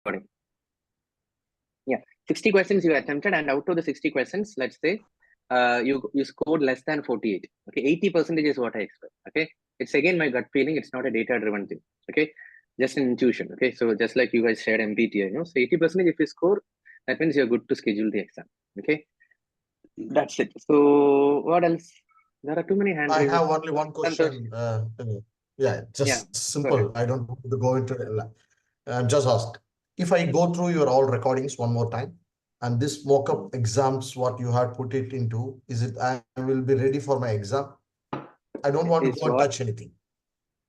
recording. Yeah, 60 questions you attempted, and out of the 60 questions, let's say you scored less than 48. Okay, 80% is what I expect. Okay, it's again my gut feeling. It's not a data-driven thing. Okay, just an intuition. Okay, so just like you guys shared MBTI, so 80% if you score, that means you're good to schedule the exam. Okay, that's it. So what else? There are too many hand I raises. have only one question. Yeah, just simple. I don't want to go into. Just ask. If I go through your all recordings one more time, and this mock-up exams, what you had put it into, is it I will be ready for my exam? I don't want to go and touch anything.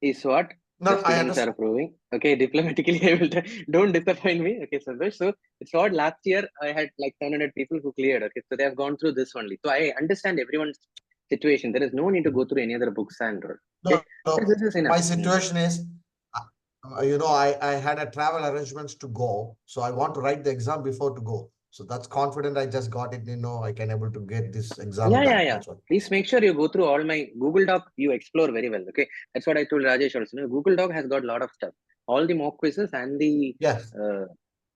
Is what No, the students are approving. Okay, diplomatically, I will don't disappoint me. Okay, Santosh. So it's what last year I had like 700 people who cleared. Okay, so they have gone through this only. So I understand everyone's situation. There is no need to go through any other books and okay. No, This is enough. my situation is, I had a travel arrangements to go, so I want to write the exam before to go. So that's confident. I just got it. I can able to get this exam done. Yeah. Please make sure you go through all my Google Doc. You explore very well. Okay, that's what I told Rajesh also. Google Doc has got a lot of stuff. All the mock quizzes and the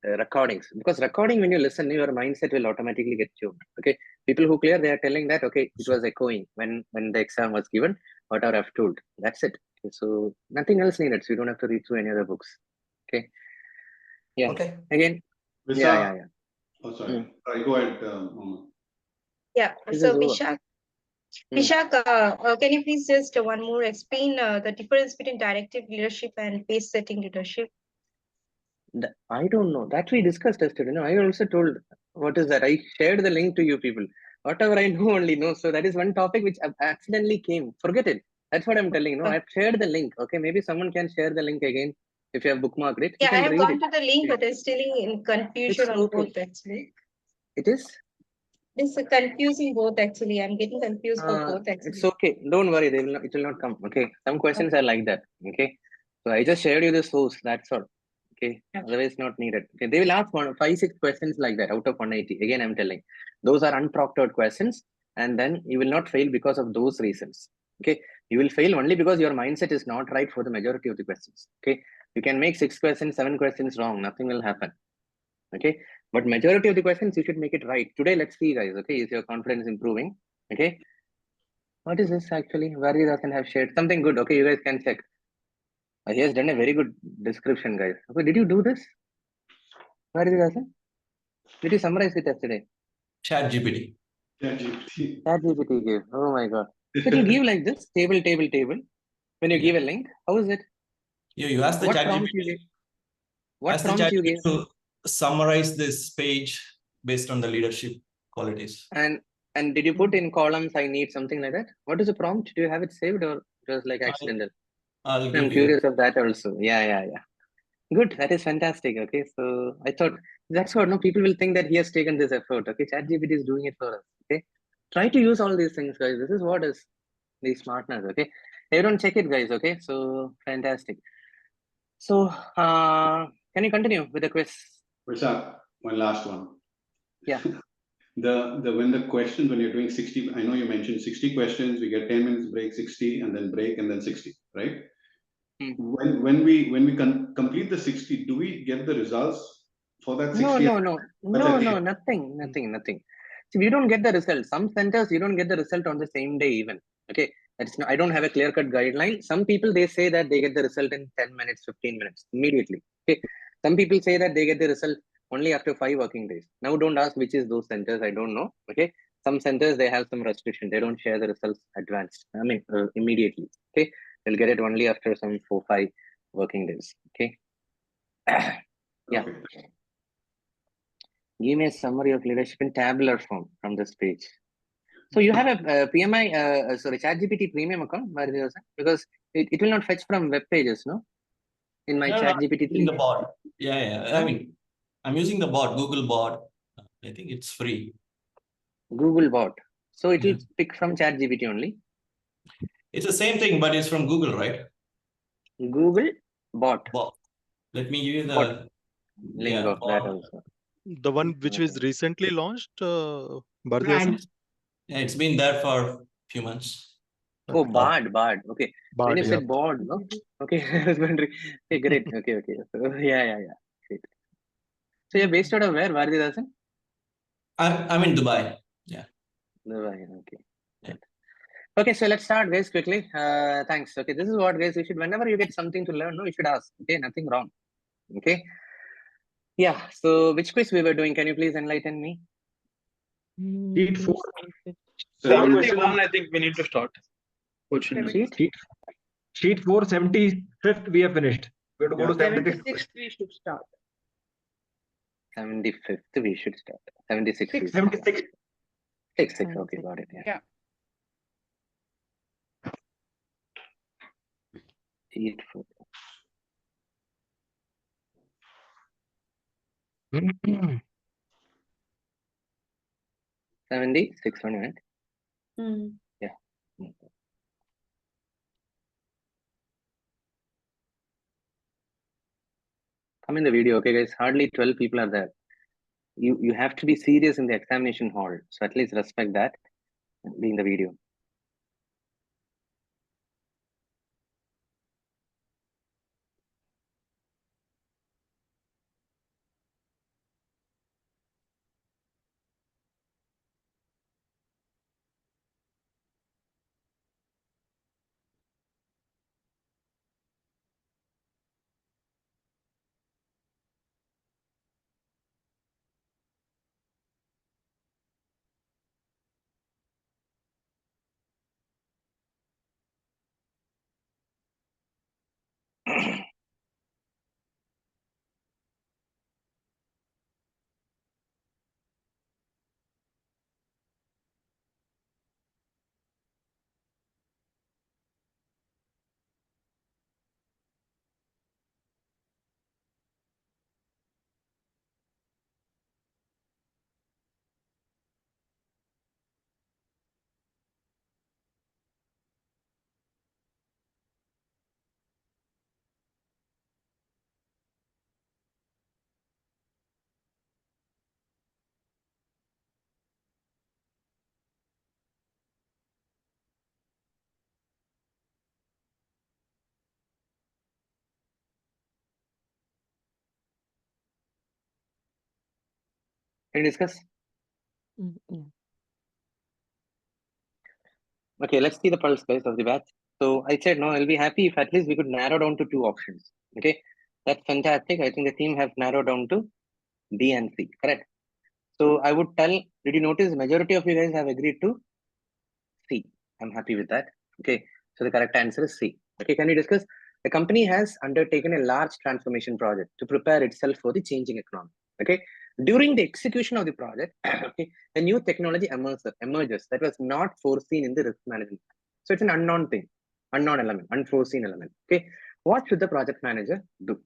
recordings, because recording, when you listen, your mindset will automatically get tuned. Okay, people who clear, they are telling that okay, it was echoing when the exam was given, whatever I've told. That's it. Okay, so nothing else needed. So you don't have to read through any other books. Okay. Yeah. Okay. Again. Yeah. Oh, sorry. Sorry, go ahead, Mohammed. Yeah. So Vishak, can you please just one more explain the difference between directive leadership and pace setting leadership? I don't know. That we discussed yesterday. I also told what is that. I shared the link to you people. Whatever I know, only know. So that is one topic which accidentally came. Forget it. That's what I'm telling you. I've shared the link. Okay, maybe someone can share the link again if you have bookmarked it. Yeah, I have gone to the link, but it's still in confusion on both actually. It is? It's confusing both actually. I'm getting confused for both actually. It's okay. Don't worry. It will not come. Okay. Some questions are like that. Okay. So I just shared you the source. That's all. Okay. Otherwise not needed. Okay. They will ask 5, 6 questions like that out of 180. Again, I'm telling. Those are unproctored questions. And then you will not fail because of those reasons. Okay. You will fail only because your mindset is not right for the majority of the questions. Okay. You can make 6 questions, 7 questions wrong. Nothing will happen. Okay. But majority of the questions, you should make it right. Today, let's see, guys. Okay. Is your confidence improving? Okay. What is this actually? Vardy doesn't have shared something good. Okay. You guys can check. He has done a very good description, guys. Okay. Did you do this? Vardy doesn't? Did you summarize it yesterday? ChatGPT. ChatGPT gave. Oh my God. Did you give like this? Table. When you give a link, how is it? You ask the ChatGPT. What prompt you gave? To summarize this page based on the leadership qualities. And did you put in columns, I need something like that? What is the prompt? Do you have it saved or just like accidental? I'm curious of that also. Yeah. Good. That is fantastic. Okay. So I thought that's what people will think that he has taken this effort. Okay. ChatGPT is doing it for us. Okay. Try to use all these things, guys. This is what is the smartness. Okay. Everyone check it, guys. Okay. So fantastic. So can you continue with the quiz? Prasad, one last one. Yeah. When you're doing 60, I know you mentioned 60 questions, we get 10 minutes break, 60, and then break, and then 60, right? Mm-hmm. When we complete the 60, do we get the results for that 60? No, nothing. See, we don't get the result. Some centers, you don't get the result on the same day even. Okay. I don't have a clear-cut guideline. Some people, they say that they get the result in 10 minutes, 15 minutes, immediately. Okay. Some people say that they get the result only after 5 working days. Now, don't ask which is those centers. I don't know. Okay. Some centers, they have some restriction. They don't share the results advanced. Immediately. Okay. They'll get it only after some 4, 5 working days. Okay. Yeah. Okay. Give me a summary of leadership in tabular form from this page. So you have a PMI, ChatGPT premium account, because it will not fetch from web pages, no? In my ChatGPT. Using the bot. Yeah. I mean, I'm using the bot, Google bot. I think it's free. Google bot. So it will pick from ChatGPT only. It's the same thing, but it's from Google, right? Google bot. Let me give you the link of that also. The one which was recently launched, Yeah, it's been there for a few months. Oh, Bard. Okay. When you said board, no? Okay. I was wondering. Okay, great. Okay. So, yeah. Great. So you're based out of where, Varadhidasan? I'm in Dubai. Dubai, okay. Yeah. Okay, so let's start guys quickly. Thanks. Okay, this is what guys, you should, whenever you get something to learn, no, you should ask. Okay, nothing wrong. Okay. Yeah, so which quiz we were doing? Can you please enlighten me? Sheet 4. So 71, I think we need to start. Fortunately. Sheet? Sheet 4, 75th, we have finished. We have to go to 76th. 76th we should start. 75th we should start. 76. 76. 66. Okay, got it. Yeah. Yeah. Sheet 4. 76 one, right? Mm. Yeah. Come in the video, okay, guys. Hardly 12 people are there. You have to be serious in the examination hall. So at least respect that. Be in the video. Can we discuss? Okay, let's see the pulse guys of the batch. So I said no, I'll be happy if at least we could narrow down to 2 options. Okay, that's fantastic. I think the team have narrowed down to B and C. Correct. So I would tell, did you notice majority of you guys have agreed to C? I'm happy with that. Okay, so the correct answer is C. Okay, can we discuss? The company has undertaken a large transformation project to prepare itself for the changing economy. Okay, during the execution of the project, okay, a new technology emerges that was not foreseen in the risk management. So it's an unknown thing, unknown element, unforeseen element. Okay, what should the project manager do?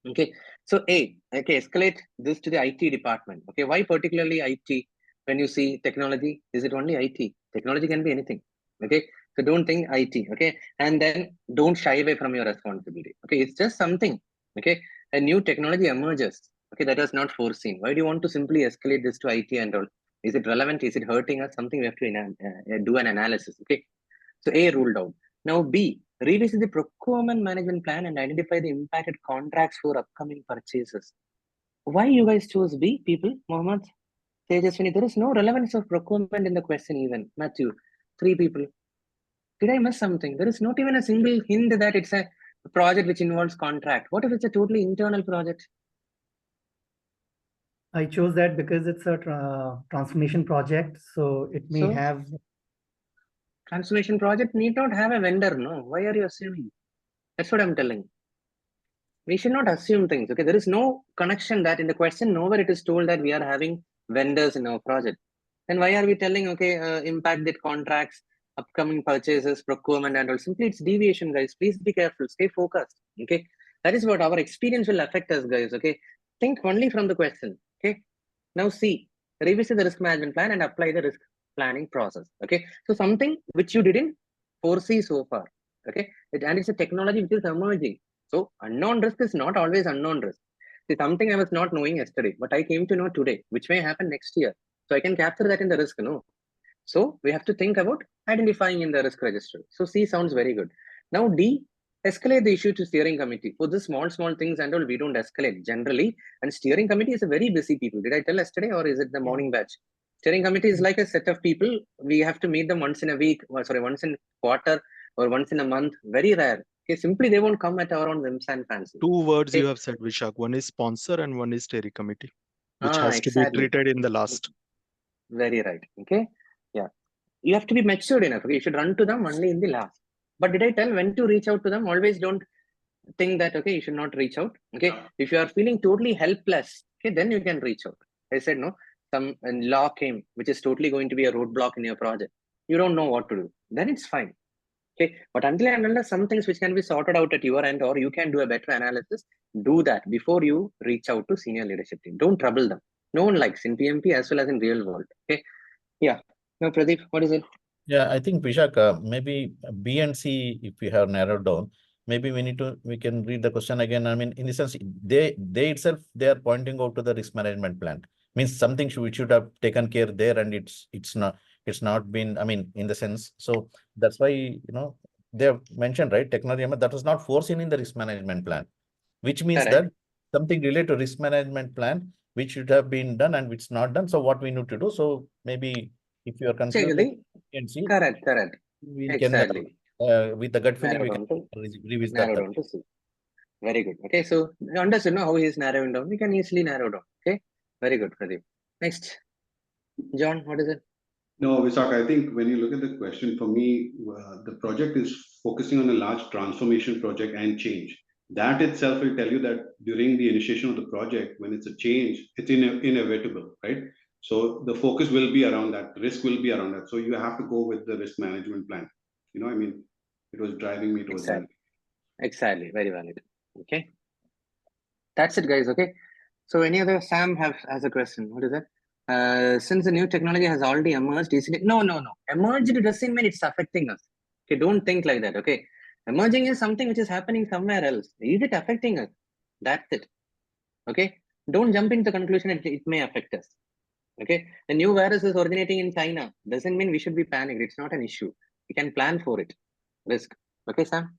Okay, so A, okay, escalate this to the IT department. Okay, why particularly IT? When you see technology, is it only IT? Technology can be anything. Okay, so don't think IT. Okay, and then don't shy away from your responsibility. Okay, it's just something. Okay, a new technology emerges. Okay, that was not foreseen. Why do you want to simply escalate this to IT and all? Is it relevant? Is it hurting us? Something we have to do an analysis. Okay, so A ruled out. Now B, revisit the procurement management plan and identify the impacted contracts for upcoming purchases. Why you guys chose B, people? Mohammed, Tejaswini, there is no relevance of procurement in the question even. Matthew, 3 people. Did I miss something? There is not even a single hint that it's a project which involves contract. What if it's a totally internal project? I chose that because it's a transformation project, so it may have. Transformation project need not have a vendor, no? Why are you assuming? That's what I'm telling. We should not assume things. Okay, there is no connection that in the question, nowhere it is told that we are having vendors in our project. Then why are we telling, okay, impacted contracts, upcoming purchases, procurement, and all? Simply it's deviation, guys. Please be careful. Stay focused. Okay, that is what our experience will affect us, guys. Okay, think only from the question. Okay, now see, revisit the risk management plan and apply the risk planning process. Okay, so something which you didn't foresee so far. Okay, and it's a technology which is emerging. So unknown risk is not always unknown risk. See, something I was not knowing yesterday, but I came to know today, which may happen next year. So I can capture that in the risk, no? So we have to think about identifying in the risk register. So C sounds very good. Now D, escalate the issue to steering committee. For the small things and all, we don't escalate generally. And steering committee is a very busy people. Did I tell yesterday, or is it the morning batch? Steering committee is like a set of people. We have to meet them once in a week, once in a quarter or once in a month. Very rare. Okay, simply they won't come at our own whims and fancy. Two words Okay. you have said, Vishak. One is sponsor and one is steering committee, which has to be treated in the last. Very right. Okay. Yeah. You have to be matured enough. Okay. You should run to them only in the last. But did I tell when to reach out to them? Always don't think that, okay, you should not reach out. Okay. If you are feeling totally helpless, okay, then you can reach out. I said, no, some law came, which is totally going to be a roadblock in your project. You don't know what to do. Then it's fine. Okay. But until and unless some things which can be sorted out at your end, or you can do a better analysis, do that before you reach out to senior leadership team. Don't trouble them. No one likes in PMP as well as in real world. Okay. Yeah. Now, Pradeep, what is it? Yeah, I think Vishak, maybe B and C, if we have narrowed down, maybe we can read the question again. I mean, in the sense, they itself, they are pointing out to the risk management plan. Means something we should have taken care there, and it's not been, I mean, in the sense. So that's why, they have mentioned, right, technology that was not foreseen in the risk management plan, which means that something related to risk management plan, which should have been done and which not done. So what we need to do. So maybe if you are concerned, correct. We exactly. can, with the gut feeling, we can revisit that. Down to C. Very good. Okay, so you understand how he is narrowing down. We can easily narrow down. Okay, very good, Pradeep. Next, John, what is it? No, Vishak, I think when you look at the question, for me, the project is focusing on a large transformation project and change. That itself will tell you that during the initiation of the project, when it's a change, it's inevitable, right? So the focus will be around that, risk will be around that. So you have to go with the risk management plan. I mean, it was driving me towards that. Exactly, very valid. Okay. That's it, guys. Okay. So any other, Sam has a question. What is it? Since the new technology has already emerged, is it? No. Emerged doesn't mean it's affecting us. Okay, don't think like that. Okay. Emerging is something which is happening somewhere else. Is it affecting us? That's it. Okay. Don't jump into the conclusion it may affect us. Okay. The new virus is originating in China. Doesn't mean we should be panicked. It's not an issue. We can plan for it. Risk. Okay, Sam?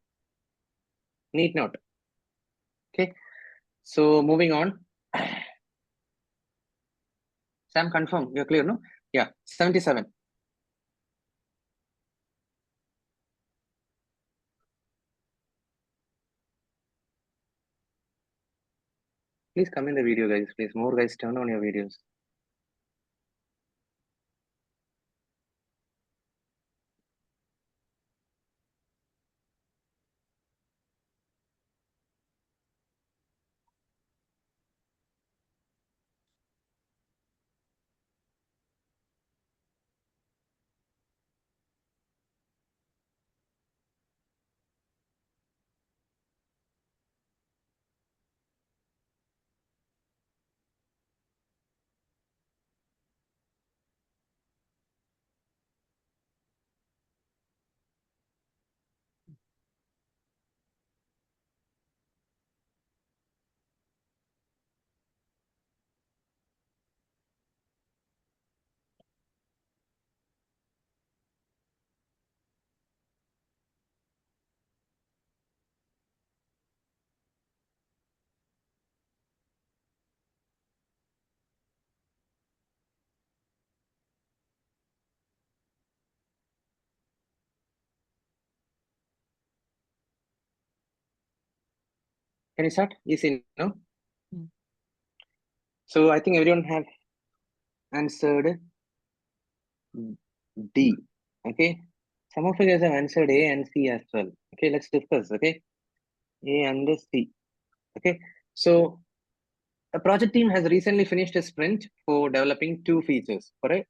Need not. Okay. So moving on. Sam, confirm. You're clear, no? Yeah. 77. Please come in the video, guys. Please, more guys, turn on your videos. Can you start? Easy, no? So I think everyone have answered D. Okay. Some of you guys have answered A and C as well. Okay, let's discuss. Okay. A and C. Okay. So a project team has recently finished a sprint for developing 2 features for a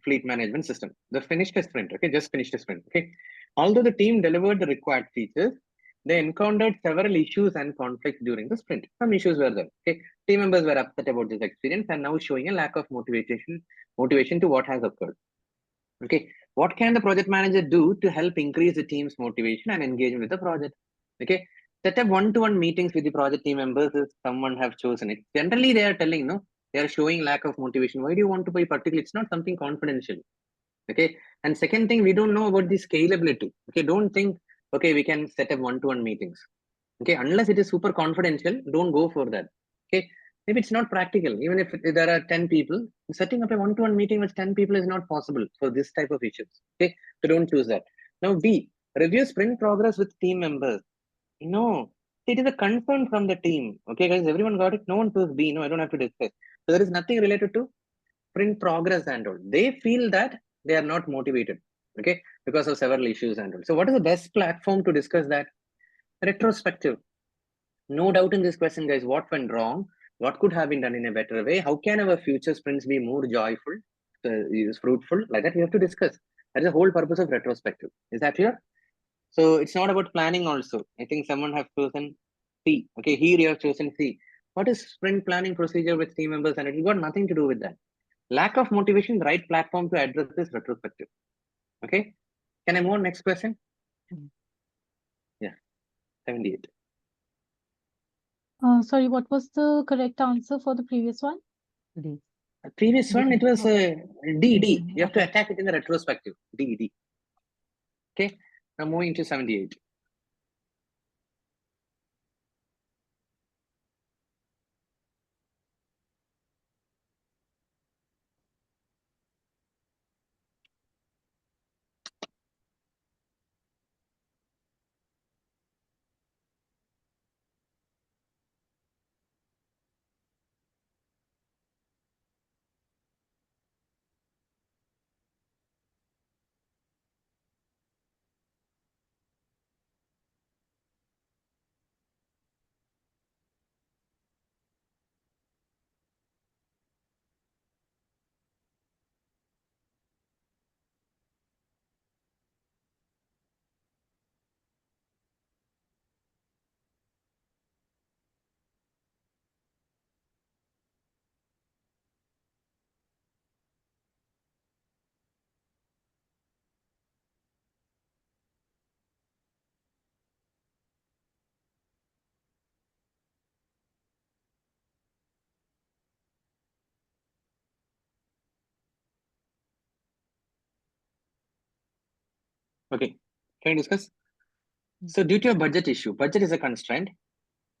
fleet management system. They finished a sprint. Okay, just finished a sprint. Okay. Although the team delivered the required features, they encountered several issues and conflicts during the sprint. Some issues were there. Okay. Team members were upset about this experience and now showing a lack of motivation to what has occurred. Okay. What can the project manager do to help increase the team's motivation and engagement with the project? Okay. Set up one-to-one meetings with the project team members if someone have chosen it. Generally, they are telling, no, they are showing lack of motivation. Why do you want to be particular? It's not something confidential. Okay. And second thing, we don't know about the scalability. Okay. Don't think okay, we can set up one-to-one meetings. Okay, unless it is super confidential, don't go for that. Okay, maybe it's not practical. Even if there are 10 people, setting up a one-to-one meeting with 10 people is not possible for this type of issues. Okay, so don't choose that. Now, B, review sprint progress with team members. No, it is a concern from the team. Okay, guys, everyone got it? No one chose B. No, I don't have to discuss. So there is nothing related to sprint progress and all. They feel that they are not motivated. Okay, because of several issues and all. So what is the best platform to discuss that? Retrospective. No doubt in this question, guys, what went wrong? What could have been done in a better way? How can our future sprints be more joyful, fruitful? Like that, we have to discuss. That is the whole purpose of retrospective. Is that clear? So it's not about planning also. I think someone have chosen C. Okay, here you have chosen C. What is sprint planning procedure with team members? And it got nothing to do with that. Lack of motivation, the right platform to address this retrospective. Okay, can I move on? Next question? Yeah, 78. Sorry, what was the correct answer for the previous one? The previous one, it was D. You have to attack it in the retrospective. D. Okay, now moving to 78. Okay, can we discuss? So due to a budget issue, budget is a constraint.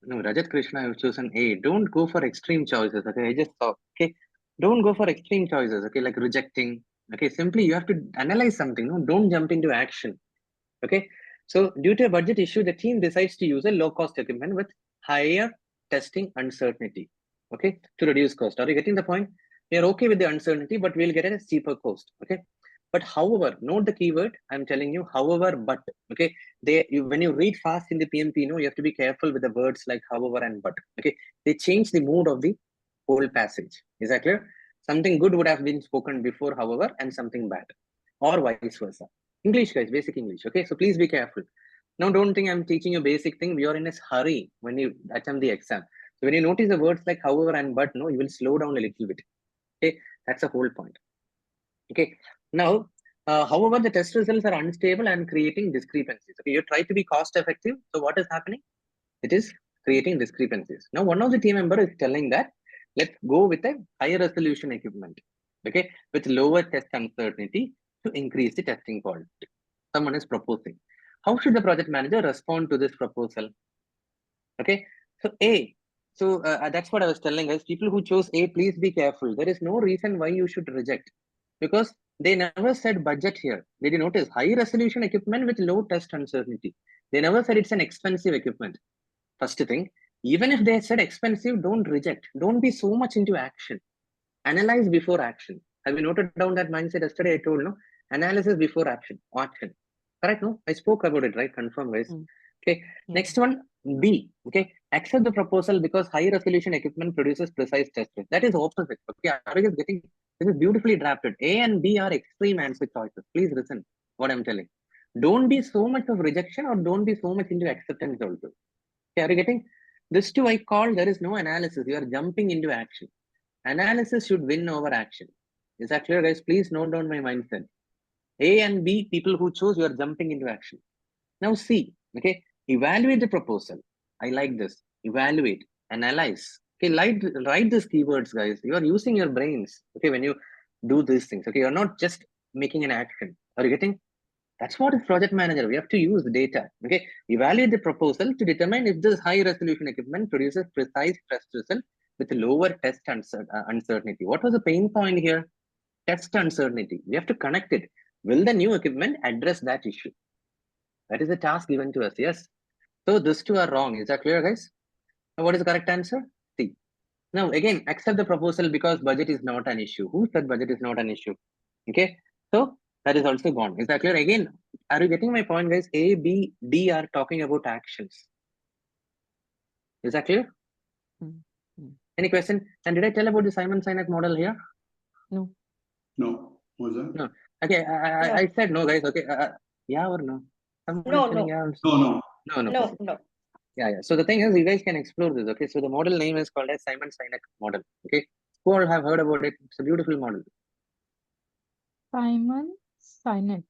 No, Rajat Krishna, I have chosen A. Don't go for extreme choices. Okay, I just saw. Okay, don't go for extreme choices. Okay, like rejecting. Okay, simply you have to analyze something. No, don't jump into action. Okay, so due to a budget issue, the team decides to use a low-cost equipment with higher testing uncertainty. Okay, to reduce cost. Are you getting the point? We are okay with the uncertainty, but we'll get a cheaper cost. Okay, but however, note the keyword. I'm telling you, however, but. Okay, when you read fast in the PMP, you have to be careful with the words like however and but. Okay, they change the mood of the whole passage. Is that clear? Something good would have been spoken before, however, and something bad, or vice versa. English, guys, basic English. Okay, so please be careful. Now, don't think I'm teaching you basic thing. We are in a hurry when you attempt the exam. So when you notice the words like however and but, no, you will slow down a little bit. Okay, that's the whole point. Okay, now, however, the test results are unstable and creating discrepancies. Okay, you try to be cost effective. So what is happening? It is creating discrepancies. Now, one of the team member is telling that let's go with a higher resolution equipment. Okay, with lower test uncertainty to increase the testing quality. Someone is proposing. How should the project manager respond to this proposal? Okay, so A. So that's what I was telling guys. People who chose A, please be careful. There is no reason why you should reject, because they never said budget here. Did you notice? High resolution equipment with low test uncertainty. They never said it's an expensive equipment. First thing, even if they said expensive, don't reject. Don't be so much into action. Analyze before action. Have you noted down that mindset yesterday? I told, no? Analysis before action. Correct? No? I spoke about it, right? Confirm, guys. Okay. Next one, B. Okay. Accept the proposal because high resolution equipment produces precise test rate. That is opposite. Okay. Are you getting this is beautifully drafted. A and B are extreme answer choices. Please listen what I'm telling. Don't be so much of rejection or don't be so much into acceptance also. Okay, are you getting? This too I call there is no analysis. You are jumping into action. Analysis should win over action. Is that clear, guys? Please note down my mindset. A and B, people who chose, you are jumping into action. Now C, okay, evaluate the proposal. I like this. Evaluate, analyze. Okay, write these keywords, guys. You are using your brains, okay, when you do these things. Okay, you're not just making an action. Are you getting? That's what is project manager. We have to use the data. Okay, evaluate the proposal to determine if this high resolution equipment produces precise test result with lower test uncertainty. What was the pain point here? Test uncertainty. We have to connect it. Will the new equipment address that issue? That is the task given to us. Yes. So these two are wrong. Is that clear, guys? Now, what is the correct answer? C. Now, again, accept the proposal because budget is not an issue. Who said budget is not an issue? Okay. So that is also gone. Is that clear? Again, are you getting my point, guys? A, B, D are talking about actions. Is that clear? Any question? And did I tell about the Simon-Sinek model here? No. What was that? No. Okay, I said no, guys. Okay, yeah or no? No. No. Yeah. So the thing is, you guys can explore this. Okay, so the model name is called as Simon-Sinek model. Okay, who all have heard about it? It's a beautiful model. Simon-Sinek.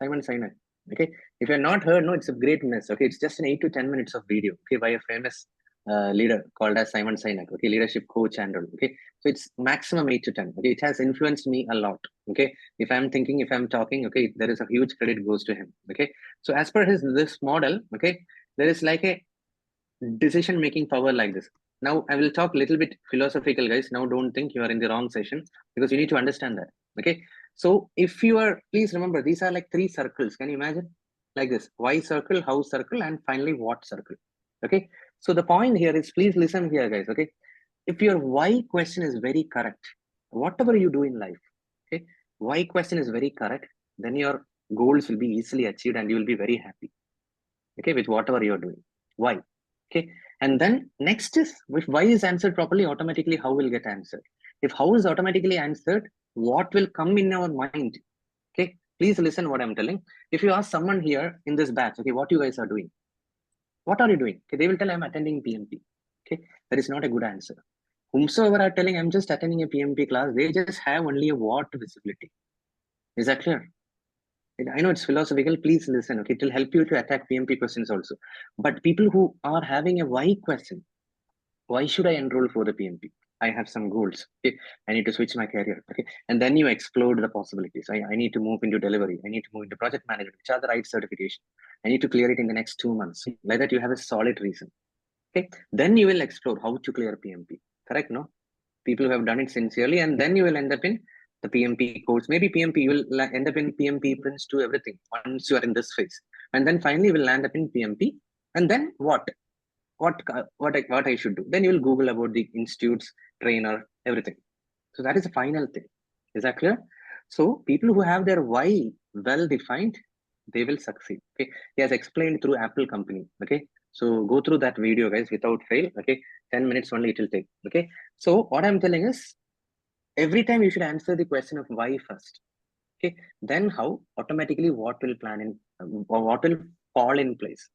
Simon-Sinek. Okay, if you're not heard, no, it's a great mess. Okay, it's just an 8 to 10 minutes of video. Okay, by a famous leader called as Simon-Sinek. Okay, leadership coach and all. Okay, so it's maximum 8 to 10. Okay, it has influenced me a lot. Okay, if I'm thinking, if I'm talking, okay, there is a huge credit goes to him. Okay, so as per this model, okay, there is like a decision making power like this. Now I will talk a little bit philosophical, guys. Now don't think you are in the wrong session because you need to understand that. Okay, so if you are, please remember, these are like 3 circles. Can you imagine? Like this: why circle, how circle, and finally what circle. Okay, so the point here is, please listen here, guys. Okay, if your why question is very correct, whatever you do in life, okay, why question is very correct, then your goals will be easily achieved and you will be very happy. Okay, with whatever you're doing. Why? Okay, and then next is, if why is answered properly, automatically how will get answered. If how is automatically answered, what will come in our mind? Okay, please listen what I'm telling. If you ask someone here in this batch, okay, what you guys are doing? What are you doing? Okay, they will tell I'm attending PMP. Okay, that is not a good answer. Whomsoever are telling I'm just attending a PMP class, they just have only a what visibility. Is that clear? I know it's philosophical. Please listen. Okay, it will help you to attack PMP questions also. But people who are having a why question, why should I enroll for the PMP? I have some goals. Okay, I need to switch my career. Okay, and then you explore the possibilities. I need to move into delivery. I need to move into project management. Which are the right certification? I need to clear it in the next 2 months. Like that, you have a solid reason. Okay, then you will explore how to clear PMP. Correct? No, people who have done it sincerely, and then you will end up in the PMP course. Maybe PMP, you will end up in PMP Prince to everything once you are in this phase, and then finally you will land up in PMP. And then what I should do? Then you will Google about the institutes, trainer, everything. So that is the final thing. Is that clear? So people who have their why well defined, they will succeed. Okay, he has explained through Apple company. Okay, so go through that video, guys, without fail. Okay, 10 minutes only it will take. Okay, so what I'm telling is, every time you should answer the question of why first. Okay, then how, automatically what will plan in, or what will fall in place.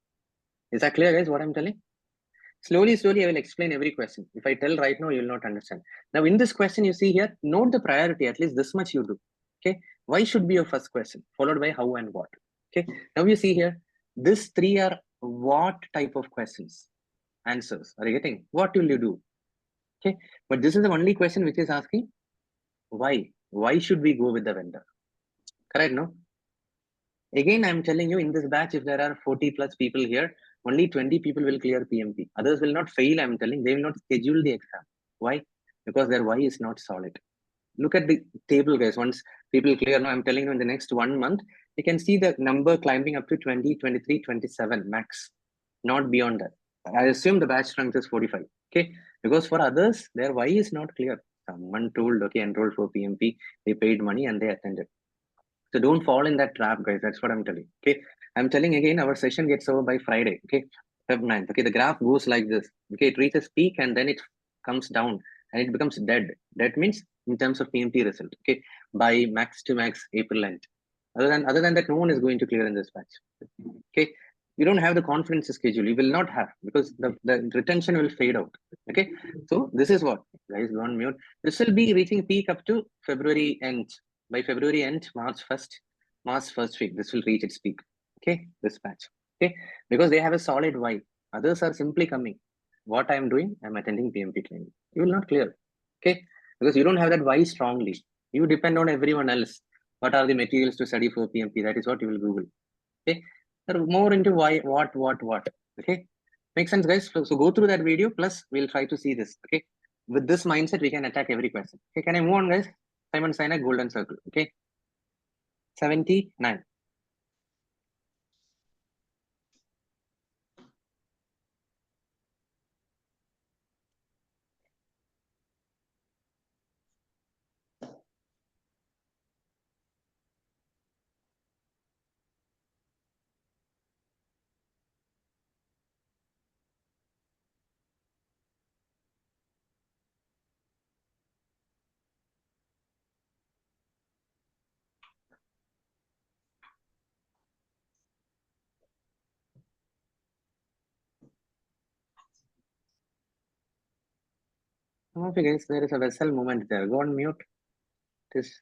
Is that clear, guys, what I'm telling? Slowly, I will explain every question. If I tell right now, you will not understand. Now, in this question, you see here, note the priority, at least this much you do. Okay, why should be your first question, followed by how and what. Okay, now you see here, these 3 are what type of questions, answers. Are you getting? What will you do? Okay, but this is the only question which is asking why. Why should we go with the vendor? Correct, no? Again, I'm telling you, in this batch, if there are 40 plus people here, only 20 people will clear PMP. Others will not fail. I'm telling, they will not schedule the exam. Why? Because their why is not solid. Look at the table, guys. Once people clear, now I'm telling you, in the next 1 month, you can see the number climbing up to 20, 23, 27 max, not beyond that. I assume the batch strength is 45. Okay, because for others, their why is not clear. Someone told, okay, enroll for PMP, they paid money and they attended. So don't fall in that trap, guys. That's what I'm telling. Okay, I'm telling again, our session gets over by Friday. Okay, Feb 9th. Okay, the graph goes like this. Okay, it reaches peak and then it comes down and it becomes dead. That means in terms of PMP result. Okay, by max to max April end. Other than that, no one is going to clear in this batch. Okay, you don't have the confidence schedule. You will not have, because the retention will fade out. Okay, so this is what, guys, go on mute. This will be reaching peak up to February end. By February end, March 1st week, this will reach its peak. Okay, this batch. Okay, because they have a solid why. Others are simply coming. What I'm doing, I'm attending PMP training. You will not clear. Okay, because you don't have that why strongly. You depend on everyone else. what are the materials to study for PMP? That is what you will Google. Okay, more into why, what. Okay, makes sense, guys. So go through that video. Plus, we'll try to see this. Okay, with this mindset, we can attack every question. Okay, can I move on, guys? Simon Sinek, Golden Circle. Okay, 79. Okay, guys, there is a vessel movement there. Go on mute. It is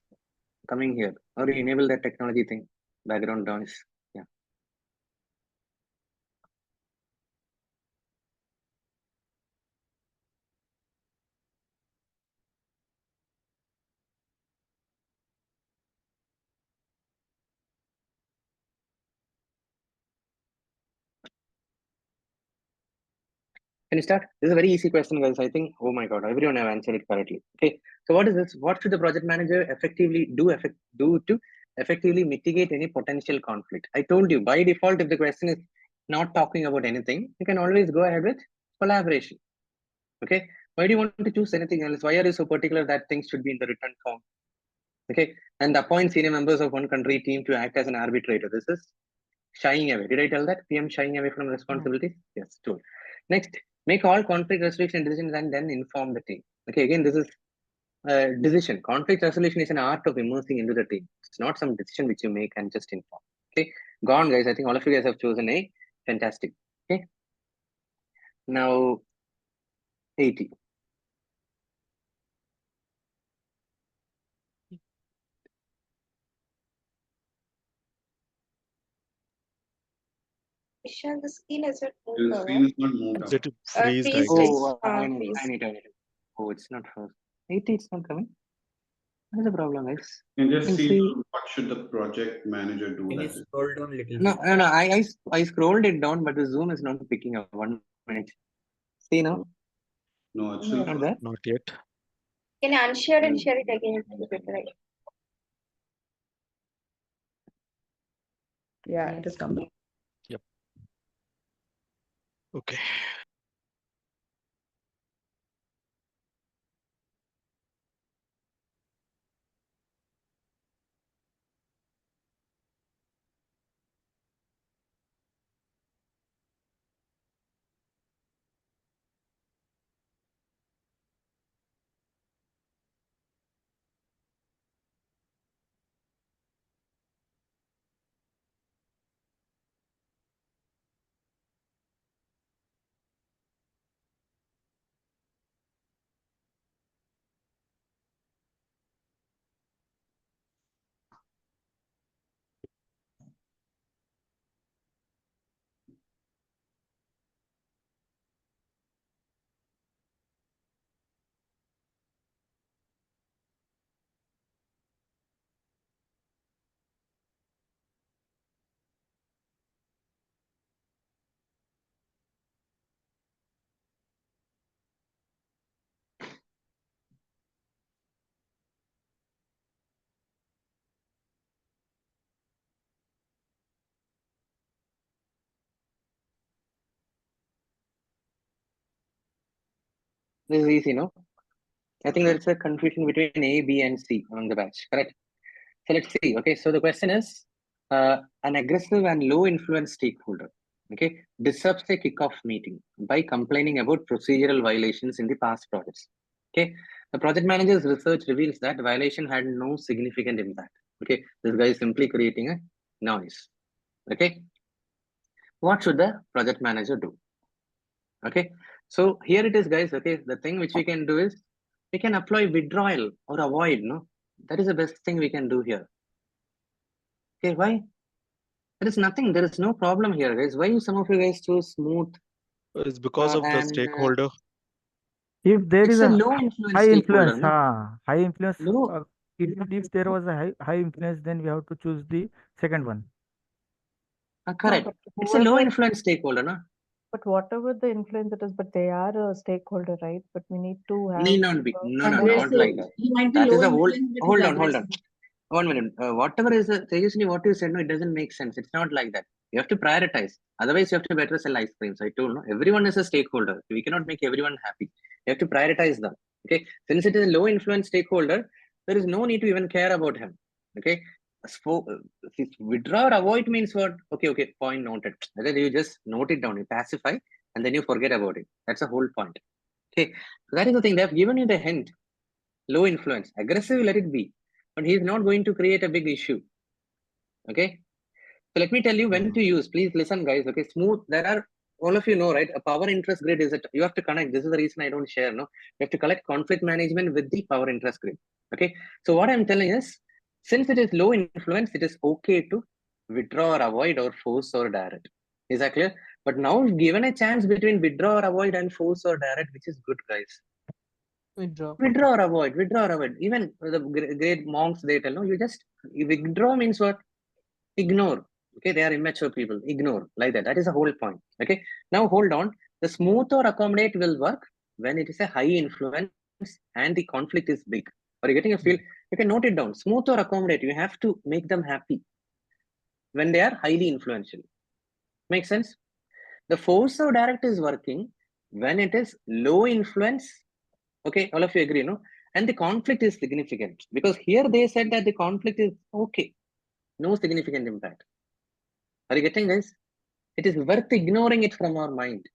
coming here. Or you enable that technology thing. Background noise. Yeah. Can you start? This is a very easy question, guys. I think, oh my God, everyone have answered it correctly. Okay. So what is this? What should the project manager effectively do to effectively mitigate any potential conflict? I told you by default, if the question is not talking about anything, you can always go ahead with collaboration. Okay. Why do you want to choose anything else? Why are you so particular that things should be in the written form? Okay. And appoint senior members of one country team to act as an arbitrator. This is shying away. Did I tell that? PM shying away from responsibilities? Yes, true. Next, make all conflict resolution decisions and then inform the team. Okay, again, this is decision. Conflict resolution is an art of immersing into the team. It's not some decision which you make and just inform. Okay, gone, guys. I think all of you guys have chosen A. Fantastic. Okay. Now, 80. Ishan, the screen has not The moved. screen is not moved up. Is it freezed? I Please, guess. Oh, I please. need. Oh, it's not first. 80, it's not coming. What is the problem, guys? And just Can see see- what should the project manager do. Can you That is. scroll down a little No, bit? no. I scrolled it down, but the Zoom is not picking up. 1 minute. See now. No, it's still Not that. Not yet. Can you unshare and share it again? Right. Yeah, it is coming. Okay. This is easy, no? I think there's a confusion between A, B, and C among the batch, correct? So let's see. Okay, so the question is an aggressive and low influence stakeholder, okay, disrupts a kickoff meeting by complaining about procedural violations in the past projects. Okay, the project manager's research reveals that violation had no significant impact. Okay, this guy is simply creating a noise. Okay, what should the project manager do? Okay, so here it is, guys. Okay, the thing which we can do is we can apply withdrawal or avoid. No, that is the best thing we can do here. Okay, why? There is nothing. There is no problem here, guys. Why some of you guys choose smooth? It's because of the stakeholder. If there It's is a a low influence high stakeholder, influence, no? high influence, Low. If there was a high influence, then we have to choose the second one. Correct. It's a low influence stakeholder, no? But whatever the influence it is, but they are a stakeholder, right? But we need to have. Need not be. No, And not like that. He might be That low is a whole. influence, but Hold he's on, hold on. aggressive. 1 minute. Whatever is Tejaswini, what you said, no, it doesn't make sense. It's not like that. You have to prioritize. Otherwise, you have to better sell ice cream. So I told, no, everyone is a stakeholder. We cannot make everyone happy. You have to prioritize them. Okay. Since it is a low influence stakeholder, there is no need to even care about him. Okay. Withdraw or avoid means what? Okay. Point noted. Then you just note it down. You pacify and then you forget about it. That's the whole point. Okay. So that is the thing. They have given you the hint. Low influence. Aggressive, let it be. But he's not going to create a big issue. Okay. So let me tell you when to use. Please listen, guys. Okay. Smooth. There are, all of you know, right? A power interest grid is you have to connect. This is the reason I don't share. No, you have to collect conflict management with the power interest grid. Okay. So what I'm telling is, since it is low influence, it is okay to withdraw or avoid or force or direct. Is that clear? But now given a chance between withdraw or avoid and force or direct, which is good, guys. Withdraw. Withdraw or avoid, withdraw or avoid. Even the great monks, they tell, no, you just withdraw means what? Ignore. Okay, they are immature people. Ignore, like that. That is the whole point. Okay, now hold on. The smooth or accommodate will work when it is a high influence and the conflict is big. Are you getting a feel? You can note it down. Smooth or accommodate, you have to make them happy when they are highly influential. Make sense? The force or direct is working when it is low influence. Okay, all of you agree, no? And the conflict is significant because here they said that the conflict is okay, no significant impact. Are you getting this? It is worth ignoring it from our mind.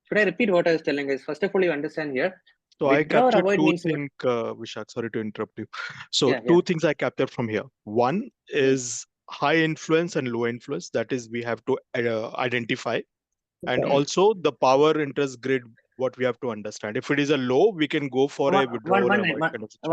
Should I repeat what I was telling guys? First of all, you understand here. So I captured two things, Vishak, sorry to interrupt you. So two things I captured from here. One is high influence and low influence. That is, we have to identify. And also the power interest grid, what we have to understand. If it is a low, we can go for a withdrawal. One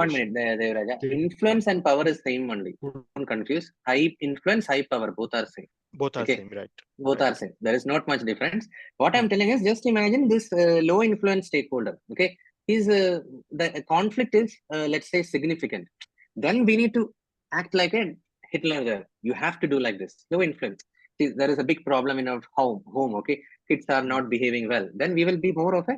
minute, Devaraja. Influence and power is same only. Don't confuse. High influence, high power, both are same. Both are same, right? Both are same. There is not much difference. What I'm telling is, just imagine this low influence stakeholder. Okay, the conflict is let's say significant. Then we need to act like a Hitler there. You have to do like this. Low influence. See, there is a big problem in our home. Okay, kids are not behaving well. Then we will be more of a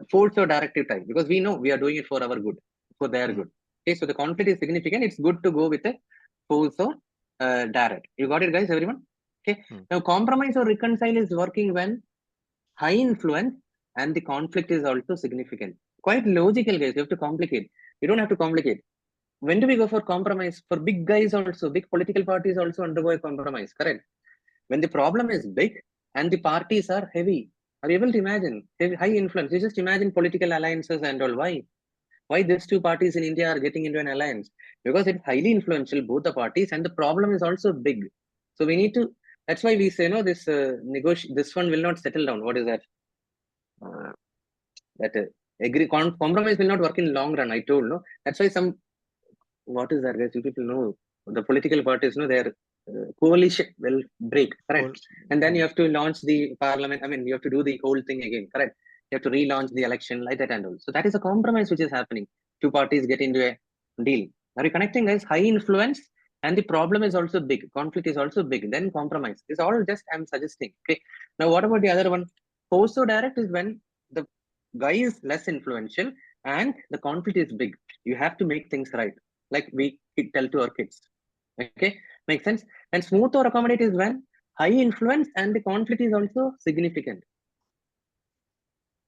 force or directive type because we know we are doing it for our good, for their good. Okay, so the conflict is significant. It's good to go with a force or direct. You got it, guys? Everyone? Okay. Now, compromise or reconcile is working when high influence and the conflict is also significant. Quite logical, guys. You have to complicate. You don't have to complicate. When do we go for compromise? For big guys also, big political parties also undergo a compromise, correct? When the problem is big and the parties are heavy. Are you able to imagine? High influence. You just imagine political alliances and all. Why? Why these two parties in India are getting into an alliance? Because it's highly influential, both the parties, and the problem is also big. So we need to, that's why we say, no, this this one will not settle down. What is that? Compromise will not work in long run, I told, no? That's why what is that, guys? You people know, the political parties, no, their coalition will break, correct? And then you have to launch the parliament. I mean, you have to do the whole thing again, correct? You have to relaunch the election like that and all. So that is a compromise which is happening. Two parties get into a deal. Are you connecting, guys? High influence and the problem is also big. Conflict is also big. Then compromise. It's all just I'm suggesting. Okay. Now, what about the other one? Force or direct is when the guy is less influential and the conflict is big. You have to make things right, like we tell to our kids. Okay, makes sense. And smooth or accommodate is when high influence and the conflict is also significant.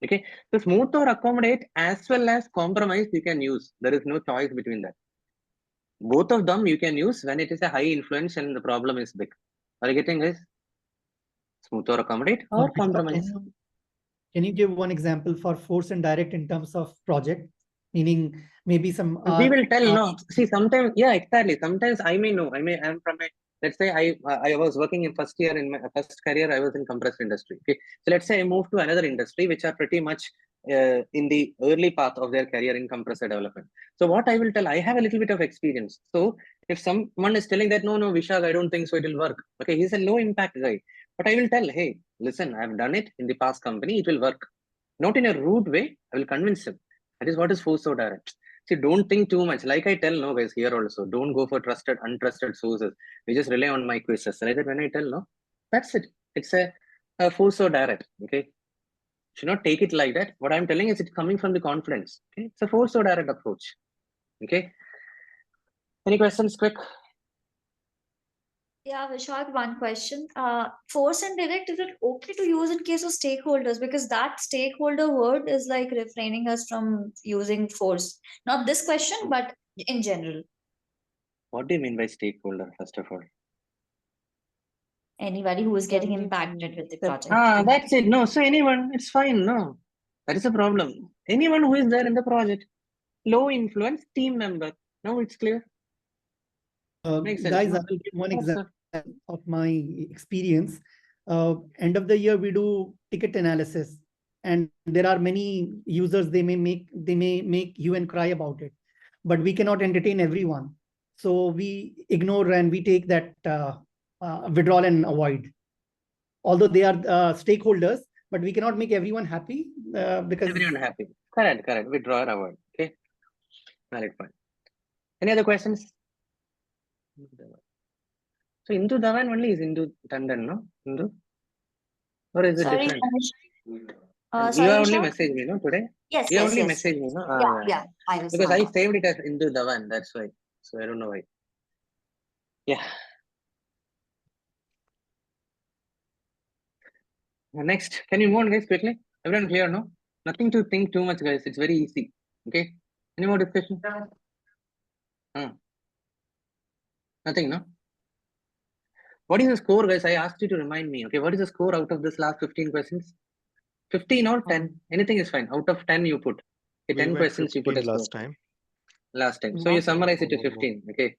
Okay, so smooth or accommodate as well as compromise you can use. There is no choice between that. Both of them you can use when it is a high influence and the problem is big. Are you getting this? Smooth or accommodate or compromise. Can you give one example for force and direct in terms of project? Meaning maybe some. We will tell no. See, sometimes, yeah, exactly. Sometimes I may know. I'm from a. Let's say I was working in first year in my first career. I was in compressor industry. Okay, so let's say I moved to another industry which are pretty much in the early path of their career in compressor development. So what I will tell, I have a little bit of experience. So if someone is telling that no, Vishak, I don't think so, it will work. Okay, he's a low impact guy. But I will tell, hey, listen, I've done it in the past company. It will work. Not in a rude way. I will convince him. That is what is force or direct. See, don't think too much. Like I tell no guys here also, don't go for trusted, untrusted sources. We just rely on my quizzes. Like that when I tell no, that's it. It's a force or direct. Okay. Should not take it like that. What I'm telling is it's coming from the confidence. Okay. It's a force or direct approach. Okay. Any questions quick? Yeah, Vishal, one question. Force and direct, is it okay to use in case of stakeholders? Because that stakeholder word is like refraining us from using force. Not this question, but in general. What do you mean by stakeholder, first of all? Anybody who is getting impacted with the project. That's it. No, so anyone, it's fine. No, that is a problem. Anyone who is there in the project, low influence team member. No, it's clear. Makes sense. Guys, No? I will give one Yes, sir. example of my experience. End of the year, we do ticket analysis, and there are many users, they may make you and cry about it, but we cannot entertain everyone. So we ignore and we take that withdrawal and avoid. Although they are stakeholders, but we cannot make everyone happy because Everyone happy. Correct, correct. Withdraw or avoid. Okay. Valid point. Any other questions? So Indu Dhawan only is Indu Tandon, no? Indu? Or is it Sorry, different? sorry, You have only Vishal? messaged me, no, today? Yes, You have yes, only yes. messaged me, no? Yeah, I was Because I wrong. saved it as Indu Dhawan, that's why. So I don't know why. Yeah. Next, can you move on, guys, quickly? Everyone clear, no? Nothing to think too much, guys. It's very easy. Okay. Any more discussion? Nothing, no? What is the score, guys? I asked you to remind me. Okay, what is the score out of this last 15 questions? 15 or 10? Anything is fine. Out of 10, you put. Okay, 10 We went questions, you put 15 a score. last time. Last time. So you summarize it to 15. Okay.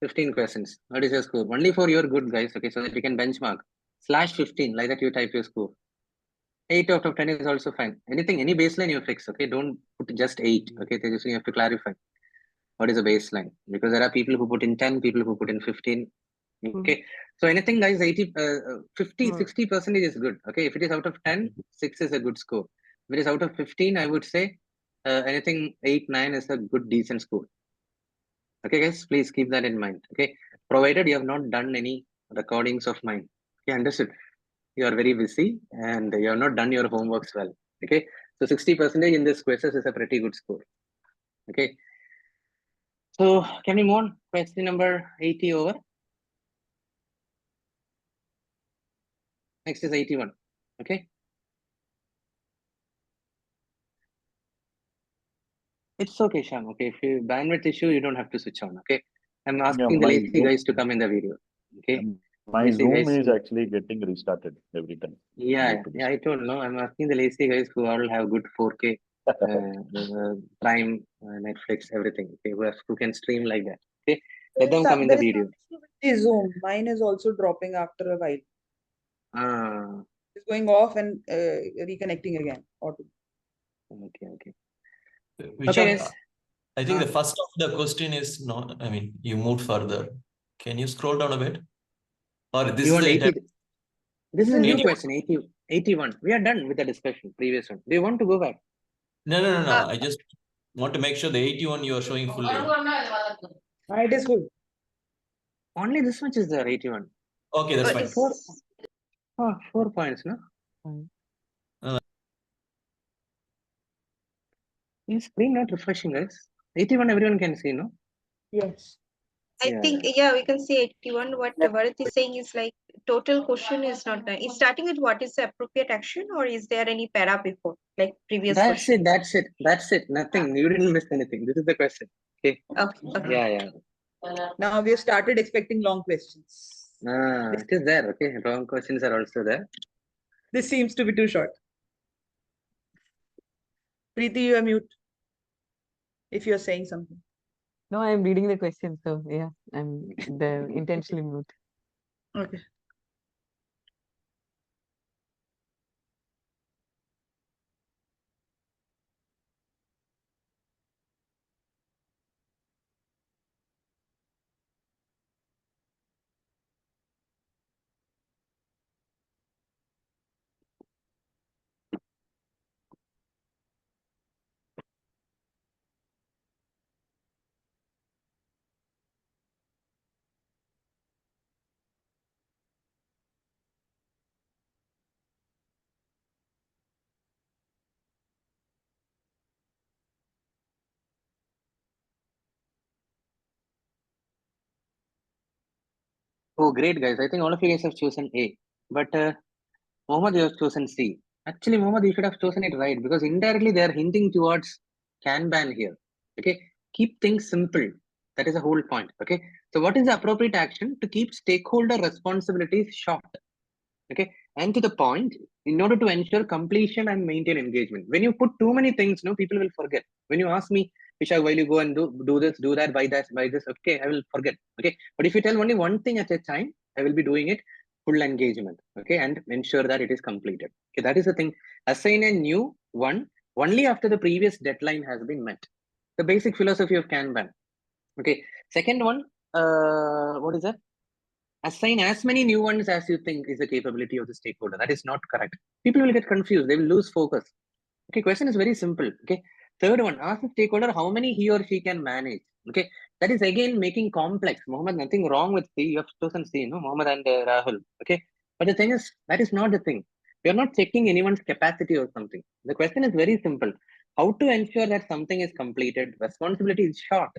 15 questions. What is your score? Only for your good, guys. Okay, so that we can benchmark. /15. Like that, you type your score. 8 out of 10 is also fine. Anything, any baseline you fix. Okay, don't put just 8. Okay, so you have to clarify what is the baseline, because there are people who put in 10, people who put in 15. Okay, so anything, guys, 80, 50, 60% is good. Okay, if it is out of 10, 6 is a good score. If it is out of 15, I would say anything 8, 9 is a good, decent score. Okay, guys, please keep that in mind. Okay, provided you have not done any recordings of mine. Okay, understood. You are very busy and you have not done your homeworks well. Okay, so 60% in this quizzes is a pretty good score. Okay, so can we move on? Question number 80 over. Next is 81. Okay. It's okay, Sham. Okay, if you bandwidth issue, you don't have to switch on. Okay, I'm asking the my lazy guys to come in the video. Okay, my lazy Zoom guys is who- actually getting restarted every time. Yeah, I told no. I'm asking the lazy guys who all have good 4K, Prime, Netflix, everything. Okay, who can stream like that. Okay, let them come in the There is video. some issue with the Zoom. Mine is also dropping after a while. Ah, It's going off and reconnecting again. okay, okay. Vishal, guys. I think the first of the question is not, I mean, you moved further. Can you scroll down a bit? Or this You is want the 80? This is a new 81. question, 81. We are done with the discussion, previous one. Do you want to go back? No. I just want to make sure the 81 you are showing fully. It is full. Only this much is there, 81. Okay, that's fine. 4 points, no? Is screen not refreshing, guys? 81 everyone can see, no? Yes. I think, yeah, we can see 81. What Bharat is saying is like total question is not done. It's starting with what is the appropriate action, or is there any para before, like previous That's question? That's it. Nothing. You didn't miss anything. This is the question. Okay. Okay. Yeah. Now we have started expecting long questions. It is there. Okay. Wrong questions are also there. This seems to be too short. Preeti, you are mute. If you are saying something. No, I'm reading the question, so yeah, I'm intentionally mute. Okay. Oh, great, guys. I think all of you guys have chosen A. But Mohammed, you have chosen C. Actually, Mohammed, you should have chosen it right because indirectly they are hinting towards Kanban here. Okay. Keep things simple. That is the whole point. Okay. So, what is the appropriate action to keep stakeholder responsibilities short? Okay. And to the point, in order to ensure completion and maintain engagement. When you put too many things, no, people will forget. When you ask me, Vishak, while you go and do this, do that, buy this, okay, I will forget. Okay. But if you tell only one thing at a time, I will be doing it full engagement. Okay. And ensure that it is completed. Okay. That is the thing. Assign a new one only after the previous deadline has been met. The basic philosophy of Kanban. Okay. Second one, what is that? Assign as many new ones as you think is the capability of the stakeholder. That is not correct. People will get confused. They will lose focus. Okay, question is very simple. Okay. Third one, ask the stakeholder how many he or she can manage. Okay. That is again making complex. Mohammed, nothing wrong with C. You have chosen C, no? Mohammed and Rahul. Okay. But the thing is, that is not the thing. We are not checking anyone's capacity or something. The question is very simple. How to ensure that something is completed? Responsibility is short.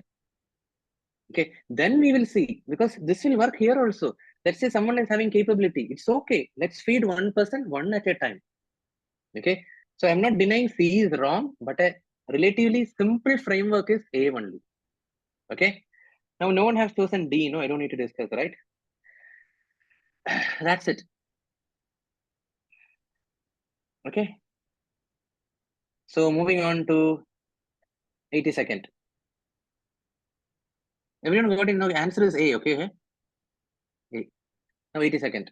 Okay, then we will see, because this will work here also. Let's say someone is having capability. It's okay. Let's feed one person one at a time. Okay, so I'm not denying C is wrong, but a relatively simple framework is A only. Okay, now no one has chosen D. No, I don't need to discuss, right? That's it. Okay, so moving on to 82nd. Everyone got it now. Answer is A. Okay, A. Now 82nd.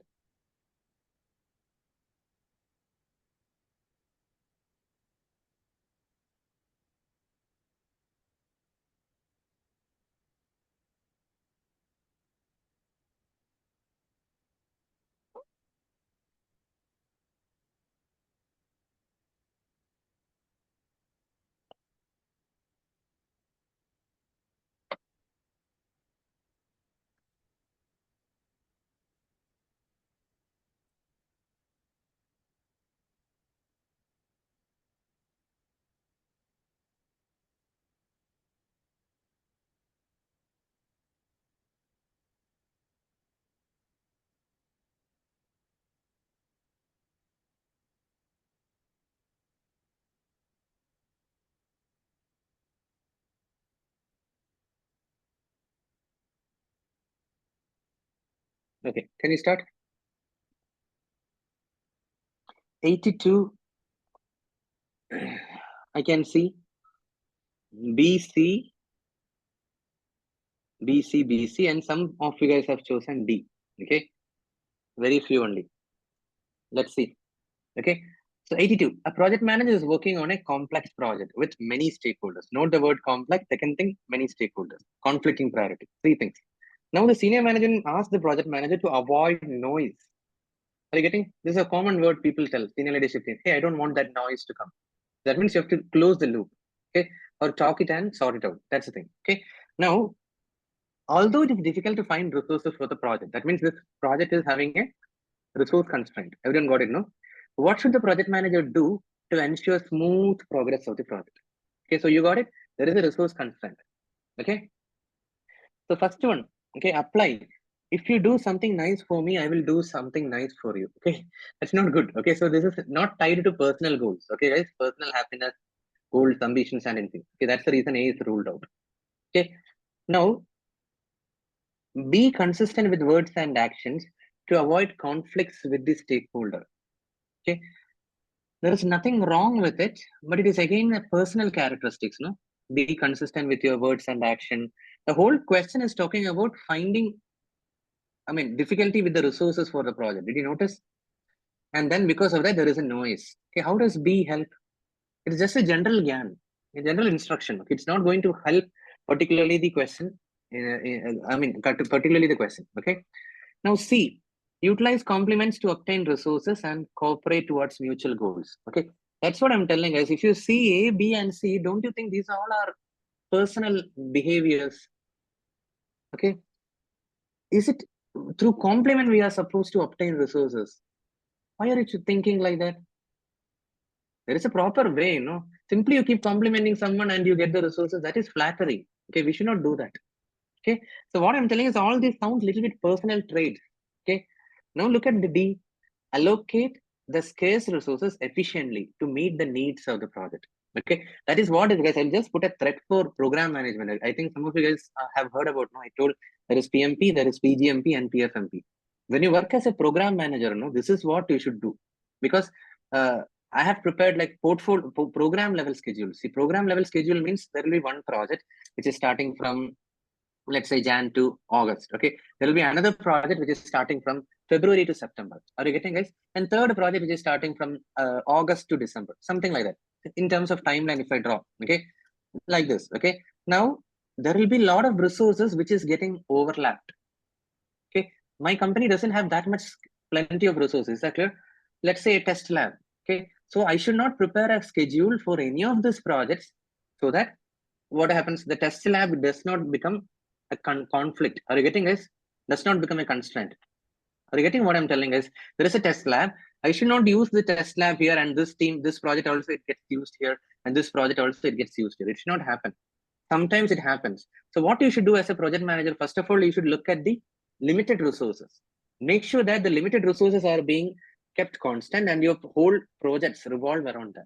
Okay, can you start? 82. I can see BC, and some of you guys have chosen D. Okay, very few only. Let's see. Okay, so 82. A project manager is working on a complex project with many stakeholders. Note the word complex. Second thing, many stakeholders. Conflicting priority. Three things. Now the senior manager asks the project manager to avoid noise. Are you getting? This is a common word people tell senior leadership team. Hey, I don't want that noise to come. That means you have to close the loop. Okay, or talk it and sort it out. That's the thing. Okay. Now, although it is difficult to find resources for the project, that means this project is having a resource constraint. Everyone got it, no? What should the project manager do to ensure smooth progress of the project? Okay, so you got it. There is a resource constraint. Okay. So first one, okay, apply. If you do something nice for me, I will do something nice for you. Okay, that's not good. Okay, so this is not tied to personal goals. Okay, guys, personal happiness, goals, ambitions, and anything. Okay, that's the reason A is ruled out. Okay, now be consistent with words and actions to avoid conflicts with the stakeholder. Okay, there is nothing wrong with it, but it is again a personal characteristics. No, be consistent with your words and action. The whole question is talking about finding, difficulty with the resources for the project. Did you notice? And then because of that, there is a noise. Okay, how does B help? It's just a general GAN, a general instruction. Okay, it's not going to help particularly the question. Particularly the question. Okay. Now C, utilize complements to obtain resources and cooperate towards mutual goals. Okay, that's what I'm telling guys. If you see A, B, and C, don't you think these all are personal behaviors? Okay, is it through complement we are supposed to obtain resources? Why are you thinking like that? There is a proper way, you know. Simply you keep complimenting someone and you get the resources. That is flattery. Okay, we should not do that. Okay, so what I'm telling is all these sound little bit personal traits. Okay, now look at the D. Allocate the scarce resources efficiently to meet the needs of the project. Okay, that is what it is, guys. I'll just put a thread for program management. I think some of you guys have heard about. No, I told there is PMP, there is PGMP, and PFMP. When you work as a program manager, no, this is what you should do, because I have prepared like portfolio program level schedule. See, program level schedule means there will be one project which is starting from, let's say, Jan to August. Okay, there will be another project which is starting from February to September. Are you getting, guys? And third project which is starting from August to December, something like that. In terms of timeline, if I draw, okay, like this. Okay, now there will be a lot of resources which is getting overlapped. Okay, my company doesn't have that much plenty of resources. Is that clear? Let's say a test lab. Okay, so I should not prepare a schedule for any of these projects, so that what happens, the test lab does not become a conflict. Are you getting, guys? Does not become a constraint. Are you getting what I'm telling, guys? There is a test lab. I should not use the test lab here, and this team, this project also it gets used here, and this project also it gets used here. It should not happen. Sometimes it happens. So what you should do as a project manager, first of all, you should look at the limited resources. Make sure that the limited resources are being kept constant and your whole projects revolve around that.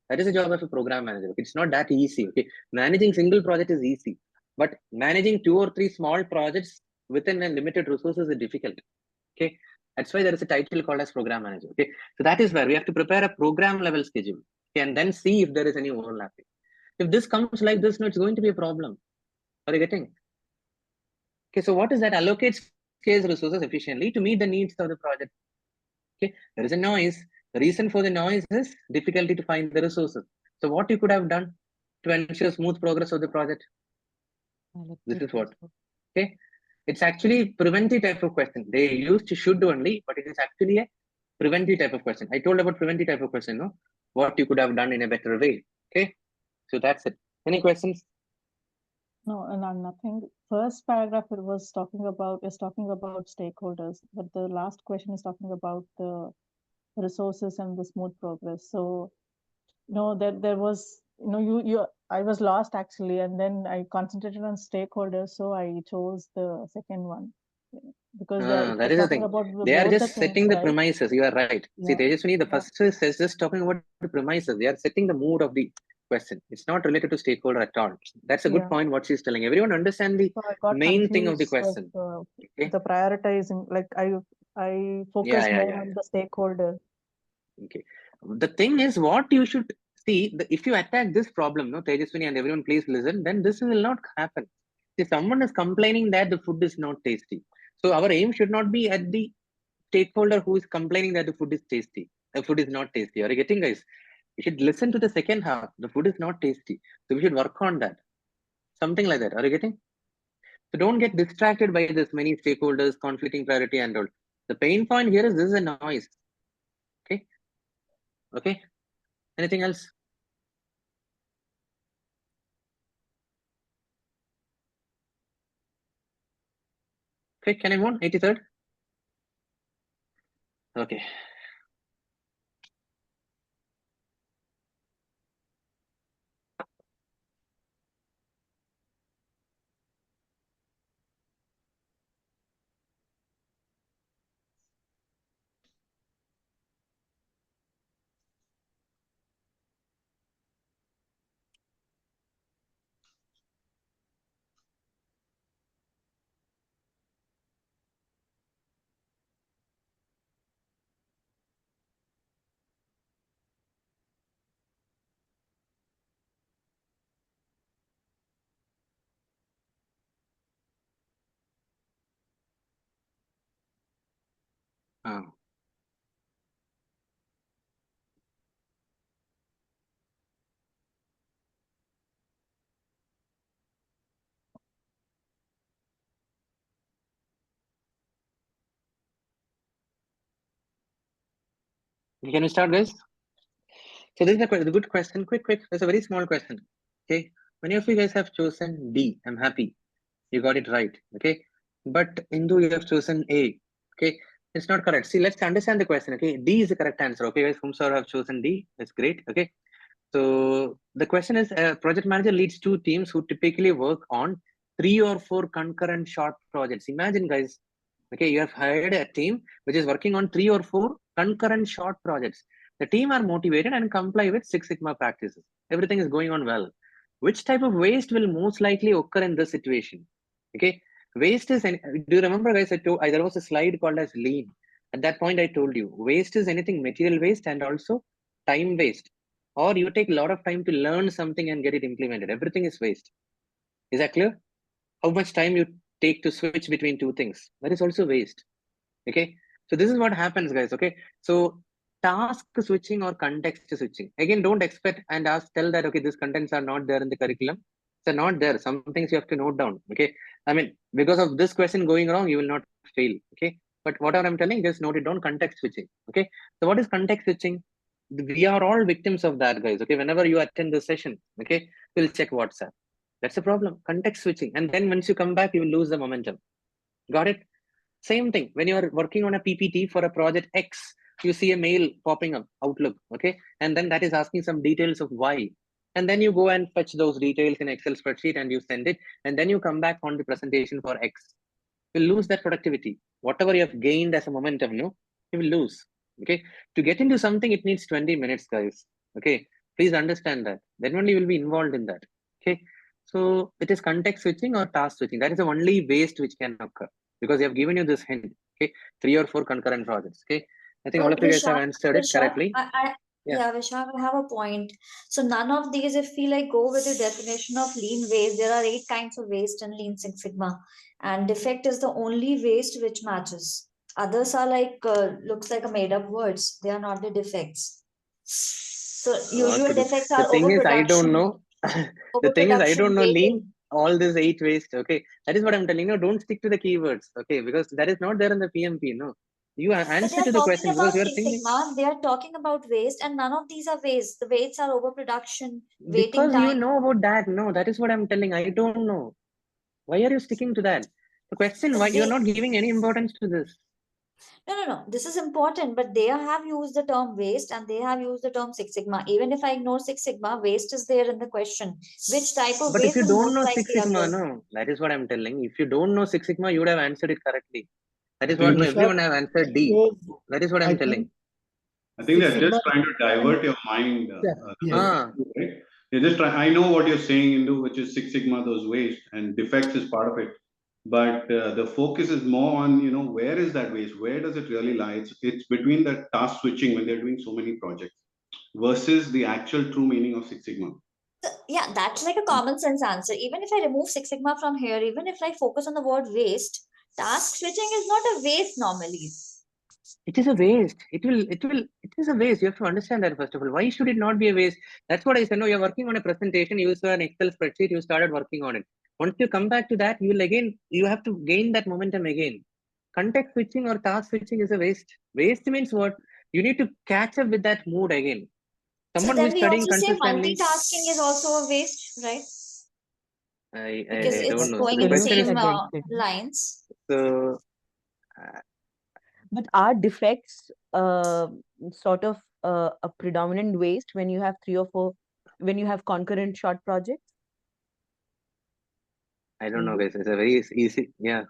That is the job of a program manager. It's not that easy. Okay, managing single project is easy, but managing 2 or 3 small projects within a limited resources is difficult. Okay, that's why there is a title called as program manager. Okay, so that is where we have to prepare a program level schedule, okay, and then see if there is any overlapping. If this comes like this, no, it's going to be a problem. Are you getting? Okay, so what is that? Allocate scarce resources efficiently to meet the needs of the project. Okay, there is a noise. The reason for the noise is difficulty to find the resources. So what you could have done to ensure smooth progress of the project? This is what. Okay, it's actually preventive type of question. They used should only, but it is actually a preventive type of question. I told about preventive type of question, no? What you could have done in a better way. Okay, so that's it. Any questions? No, nothing. First paragraph it was talking about stakeholders, but the last question is talking about the resources and the smooth progress. So, there was, I was lost actually, and then I concentrated on stakeholders, so I chose the second one because that is the thing. They are just setting the premises. You are right. See, Tejaswini, the first is just talking about the premises. They are setting the mood of the question. It's not related to stakeholder at all. That's a good point. What she's telling. Everyone understand the main thing of the question. Okay? The prioritizing, like I focus more on the stakeholder. Okay. The thing is, what you should see, if you attack this problem, no, Tejaswini and everyone, please listen. Then this will not happen. See, someone is complaining that the food is not tasty. So our aim should not be at the stakeholder who is complaining that the food is tasty. The food is not tasty. Are you getting, guys? You should listen to the second half. The food is not tasty. So we should work on that. Something like that. Are you getting? So don't get distracted by this many stakeholders, conflicting priority and all. The pain point here is this is a noise. Okay. Okay. Anything else? Okay, can I move on? 83rd? Okay. Can we start, guys? So this is a good question. Quick. It's a very small question. Okay. Many of you guys have chosen D. I'm happy. You got it right. Okay. But Indu, you have chosen A. Okay. It's not correct. See, let's understand the question. Okay. D is the correct answer. Okay, guys. Whomsoever have chosen D. That's great. Okay. So the question is, project manager leads 2 teams who typically work on 3 or 4 concurrent short projects. Imagine, guys, okay, you have hired a team which is working on 3 or 4 concurrent short projects. The team are motivated and comply with Six Sigma practices. Everything is going on well. Which type of waste will most likely occur in this situation? Okay, waste is, do you remember, guys, there was a slide called as lean. At that point, I told you, waste is anything material waste and also time waste. Or you take a lot of time to learn something and get it implemented. Everything is waste. Is that clear? How much time you take to switch between two things? That is also waste. Okay, so this is what happens, guys. Okay, so task switching or context switching. Again, don't expect and tell that, okay, these contents are not there in the curriculum. They're not there. Some things you have to note down. Okay, I mean, because of this question going wrong, you will not fail. Okay, but whatever I'm telling, just note it down. Context switching. Okay, so what is context switching? We are all victims of that, guys. Okay, whenever you attend the session, okay, we'll check WhatsApp. That's the problem. Context switching, and then once you come back, you will lose the momentum. Got it? Same thing. When you are working on a PPT for a project X, you see a mail popping up, Outlook, okay, and then that is asking some details of Y, and then you go and fetch those details in Excel spreadsheet and you send it, and then you come back on the presentation for X. You'll lose that productivity. Whatever you have gained as a momentum, no, you will lose. Okay, to get into something, it needs 20 minutes, guys. Okay, please understand that. Then only you will be involved in that. Okay, so it is context switching or task switching. That is the only waste which can occur, because they have given you this hint. Okay, 3 or 4 concurrent projects. Okay, I think all of you guys have answered it correctly. Yeah, Vishal, I have a point. So none of these, if we like go with the definition of lean waste, there are 8 kinds of waste in Lean Six Sigma, and defect is the only waste which matches. Others are like looks like a made up words. They are not the defects. So usual defects are the thing is, I don't overproduction. know. The thing is, I don't know Overproduction, lean. All these 8 waste. Okay, that is what I'm telling you. Don't stick to the keywords. Okay, because that is not there in the PMP. No, you But they answer are to the talking question because about you are Six thinking. Sigma. They are talking about waste, and none of these are waste. The wastes are overproduction, waiting Because time. you know about that. No, that is what I'm telling. I don't know. Why are you sticking to that? The question, why you're not giving any importance to this? No. This is important, but they have used the term waste and they have used the term Six Sigma. Even if I ignore Six Sigma, waste is there in the question. Which type of But if waste you will don't most know Six likely Sigma, occur? no, that is what I'm telling. If you don't know Six Sigma, you would have answered it correctly. That is I what think everyone have answered D. That is what I'm telling. I think Six they're Sigma. just trying to divert your mind. Yeah. Right? They're just trying. I know what you're saying, Indu, which is Six Sigma, those waste, and defects is part of it. But the focus is more on, where is that waste? Where does it really lie? It's between the task switching when they're doing so many projects versus the actual true meaning of Six Sigma. Yeah, that's like a common sense answer. Even if I remove Six Sigma from here, even if I focus on the word waste, task switching is not a waste normally. It is a waste. It is a waste. You have to understand that first of all. Why should it not be a waste? That's what I said. No, you're working on a presentation, you saw an Excel spreadsheet, you started working on it. Once you come back to that, you have to gain that momentum again. Context switching or task switching is a waste. Waste means what? You need to catch up with that mood again. Someone So who then is we studying also say consistently. multitasking is also a waste, right? Because I don't it's know. So going the in the question is, same against it. lines. so But are defects sort of a predominant waste when you have 3 or 4, when you have concurrent short projects? I don't know, guys. It's a very easy. Yeah.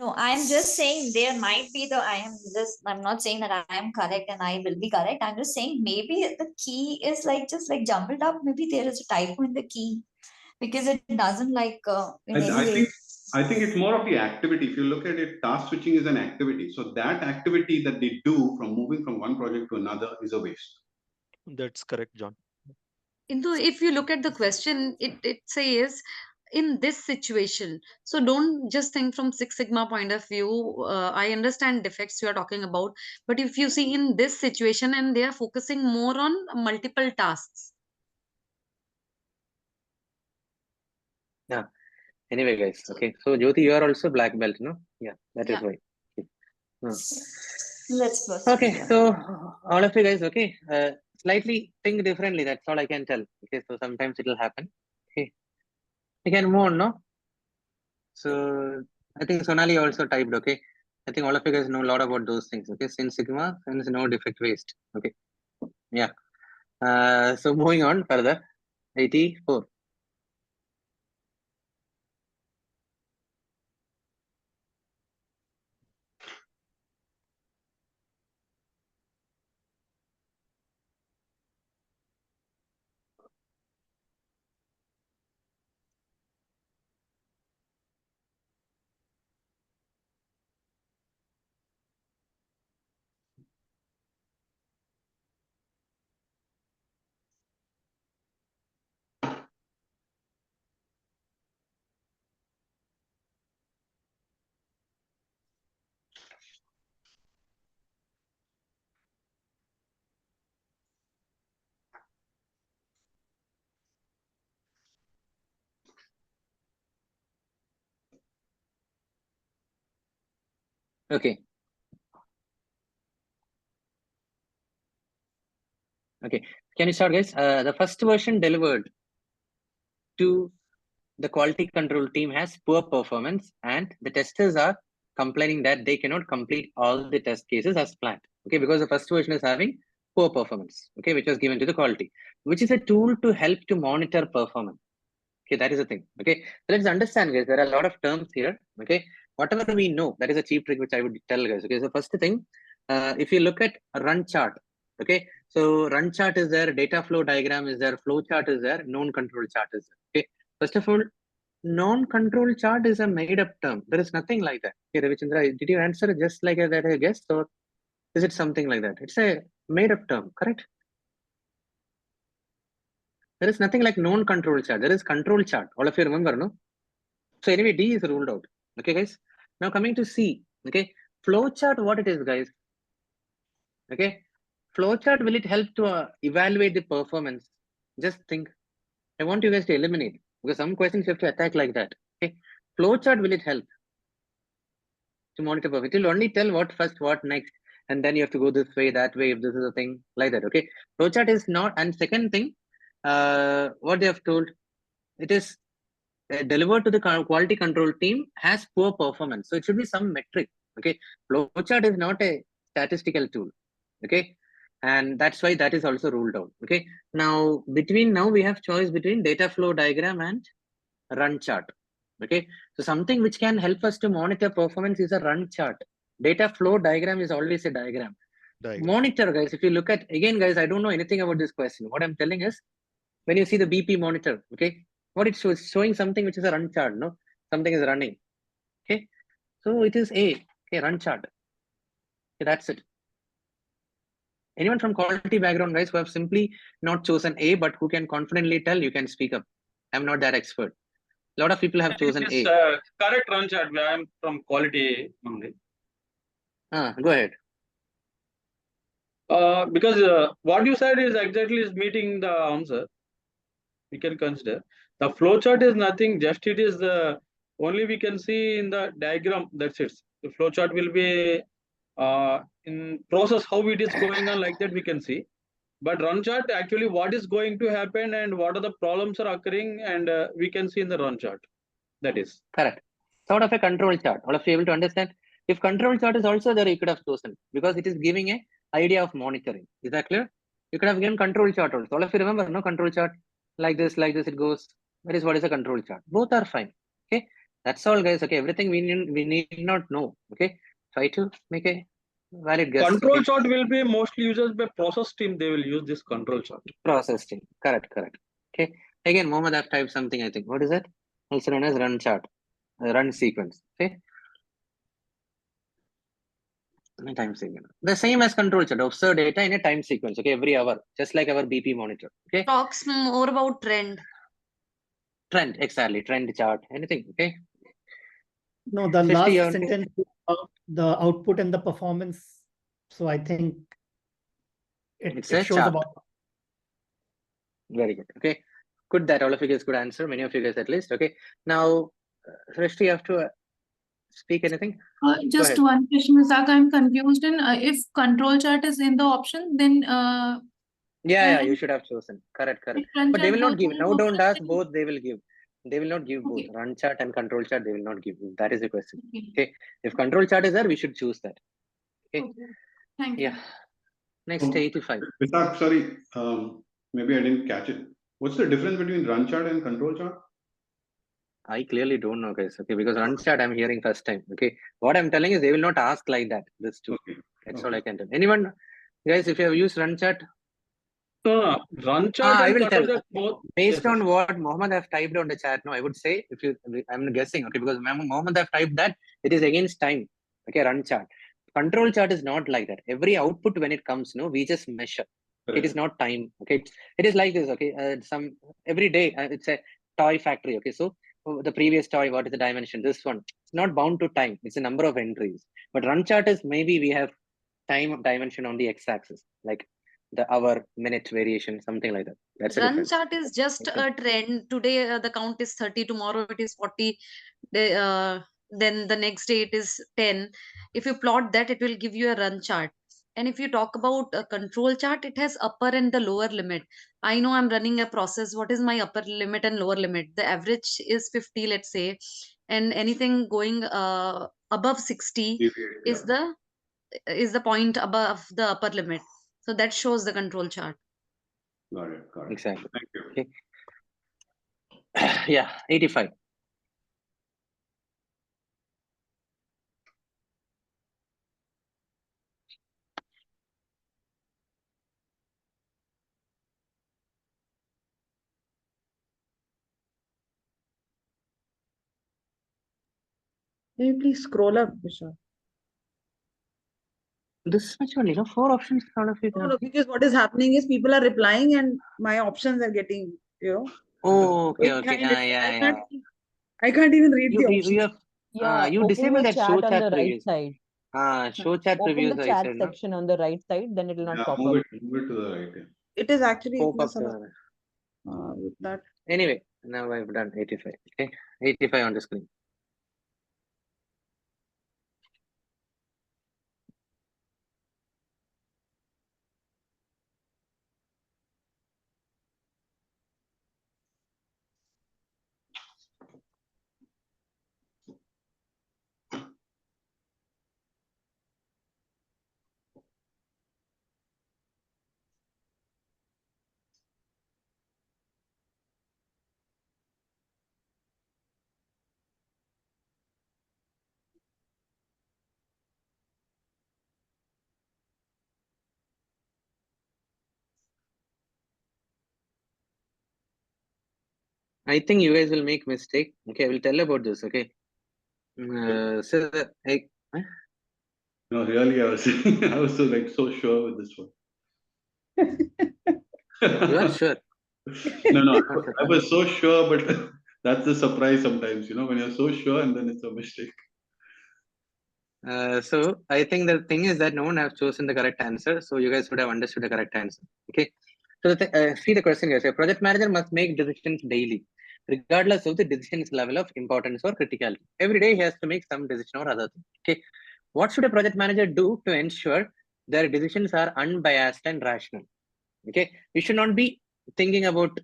No, I'm just saying there might be I'm not saying that I am correct and I will be correct. I'm just saying maybe the key is like just like jumbled up. Maybe there is a typo in the key because it doesn't like in any way. I think it's more of the activity. If you look at it, task switching is an activity. So that activity that they do from moving from one project to another is a waste. That's correct, John. If you look at the question, it says in this situation. So don't just think from Six Sigma point of view. I understand defects you are talking about, but if you see in this situation and they are focusing more on multiple tasks. Yeah. Anyway, guys. Okay. So Jyoti, you are also black belt, no? Yeah. That is why. Okay. Let's proceed. Okay. So all of you guys, okay. Slightly think differently. That's all I can tell. Okay. So sometimes it will happen. Okay. We can move on, no? So I think Sonali also typed. Okay. I think all of you guys know a lot about those things. Okay. Sin sigma, since no defect waste. Okay. Yeah. So moving on further. 84. Okay. Okay. Can you start, guys? The first version delivered to the quality control team has poor performance, and the testers are complaining that they cannot complete all the test cases as planned. Okay, because the first version is having poor performance. Okay, which was given to the quality, which is a tool to help to monitor performance. Okay, that is the thing. Okay, so let's understand, guys. There are a lot of terms here. Okay, whatever we know, that is a cheap trick which I would tell, guys. Okay, so first thing, if you look at a run chart. Okay, so run chart is there, data flow diagram is there, flow chart is there, known control chart is there. Okay, first of all, non-control chart is a made-up term. There is nothing like that. Okay, Ravichandra, did you answer just like that I guessed, or is it something like that? It's a made-up term, correct? There is nothing like non-control chart. There is control chart. All of you remember, no? So anyway, D is ruled out. Okay, guys. Now coming to C. Okay, flow chart. What it is, guys? Okay, flow chart. Will it help to evaluate the performance? Just think. I want you guys to eliminate, because some questions you have to attack like that. Okay, flow chart. Will it help to monitor performance? It will only tell what first, what next, and then you have to go this way, that way, if this is a thing like that. Okay, flow chart is not. And second thing, what they have told, it is delivered to the quality control team has poor performance. So it should be some metric. Okay, flowchart is not a statistical tool. Okay, and that's why that is also ruled out. Okay, now we have choice between data flow diagram and run chart. Okay, so something which can help us to monitor performance is a run chart. Data flow diagram is always a diagram. Monitor, guys, if you look at, again, guys, I don't know anything about this question. What I'm telling is, when you see the BP monitor, okay, what it shows, showing something which is a run chart, no? Something is running. Okay, so it is A, okay, run chart. Okay, that's it. Anyone from quality background, guys, who have simply not chosen A, but who can confidently tell, you can speak up. I'm not that expert. A lot of people have chosen A. Correct run chart. I'm from quality only. Go ahead. Because what you said is exactly meeting the answer. We can consider the flow chart is nothing, just it is the only we can see in the diagram. That's it. The flow chart will be in process how it is going on, like that we can see. But run chart actually what is going to happen and what are the problems are occurring, and we can see in the run chart. That is correct. Sort of a control chart. All of you able to understand? If control chart is also there, you could have chosen, because it is giving a idea of monitoring. Is that clear? You could have given control chart also. All of you remember, no, control chart, like this it goes. That is what is a control chart. Both are fine. Okay, that's all, guys. Okay, everything we need not know. Okay, try to make a valid guess. Control chart will be mostly used by process team. They will use this control chart. Process team. Correct. Okay. Again, Mohammed have typed something, I think. What is it? Also known as run chart, run sequence. Okay. Time sequence. The same as control chart. Observe data in a time sequence. Okay, every hour, just like our BP monitor. Okay. Talks more about trend. Trend, exactly. Trend chart. Anything. Okay. No, the last sentence about the output and the performance. So I think it shows chart. about. Very good. Okay. Good that all of you guys could answer. Many of you guys at least. Okay. Now, Srishti, you have to speak anything? Just one question, Zach. I'm confused in if control chart is in the option, then yeah, you should have chosen. Correct. But they will not give. Now don't ask both. They will give. They will not give both run chart and control chart. They will not give. That is the question. Okay. If control chart is there, we should choose that. Okay. Thank you. Yeah. Next 85. Sorry, maybe I didn't catch it. What's the difference between run chart and control chart? I clearly don't know, guys. Okay, because run chart I'm hearing first time. Okay, what I'm telling is they will not ask like that. This too. Okay. That's all I can tell. Anyone, guys, if you have used run chart? Run chart. I will tell. Based on what Mohammed have typed on the chat, no, I would say if you, I'm guessing. Okay, because Mohammed have typed that it is against time. Okay, run chart. Control chart is not like that. Every output when it comes, no, we just measure. Right. It is not time. Okay, it is like this. Okay, every day it's a toy factory. Okay, so the previous toy, what is the dimension? This one, it's not bound to time. It's a number of entries. But run chart is maybe we have time dimension on the x-axis, like the hour, minute variation, something like that. That's run chart is just a trend. Today the count is 30. Tomorrow it is 40. then the next day it is 10. If you plot that, it will give you a run chart. And if you talk about a control chart, it has upper and the lower limit. I know I'm running a process. What is my upper limit and lower limit? The average is 50, let's say, and anything going above 60 is the point above the upper limit. So that shows the control chart. Got it. Got it. Exactly. Thank you. Okay. Yeah, 85. Can you please scroll up, Vishal? This much only, no? 4 options out of it. No, because what is happening is people are replying and my options are getting, Oh, okay, going okay. behind it. Yeah. I can't even read the options. You have Yeah, you open disable the that show chat on chat the right previews. side. Show chat Open previews, the I chat said, no? section on the right side, then it will not Yeah, pop move up. it to the right. Yeah. It is actually Pop up with that. Anyway, now I've done 85. Okay, 85 on the screen. I think you guys will make mistake. Okay, I will tell about this. Okay. So No, really, I was I was so sure with this one. You are sure? No, I was so sure, but that's the surprise sometimes, when you're so sure and then it's a mistake. So I think the thing is that no one has chosen the correct answer. So you guys would have understood the correct answer. Okay. So see the question guys. A project manager must make decisions daily, regardless of the decision's level of importance or criticality. Every day he has to make some decision or other thing. Okay. What should a project manager do to ensure their decisions are unbiased and rational? Okay. You should not be thinking about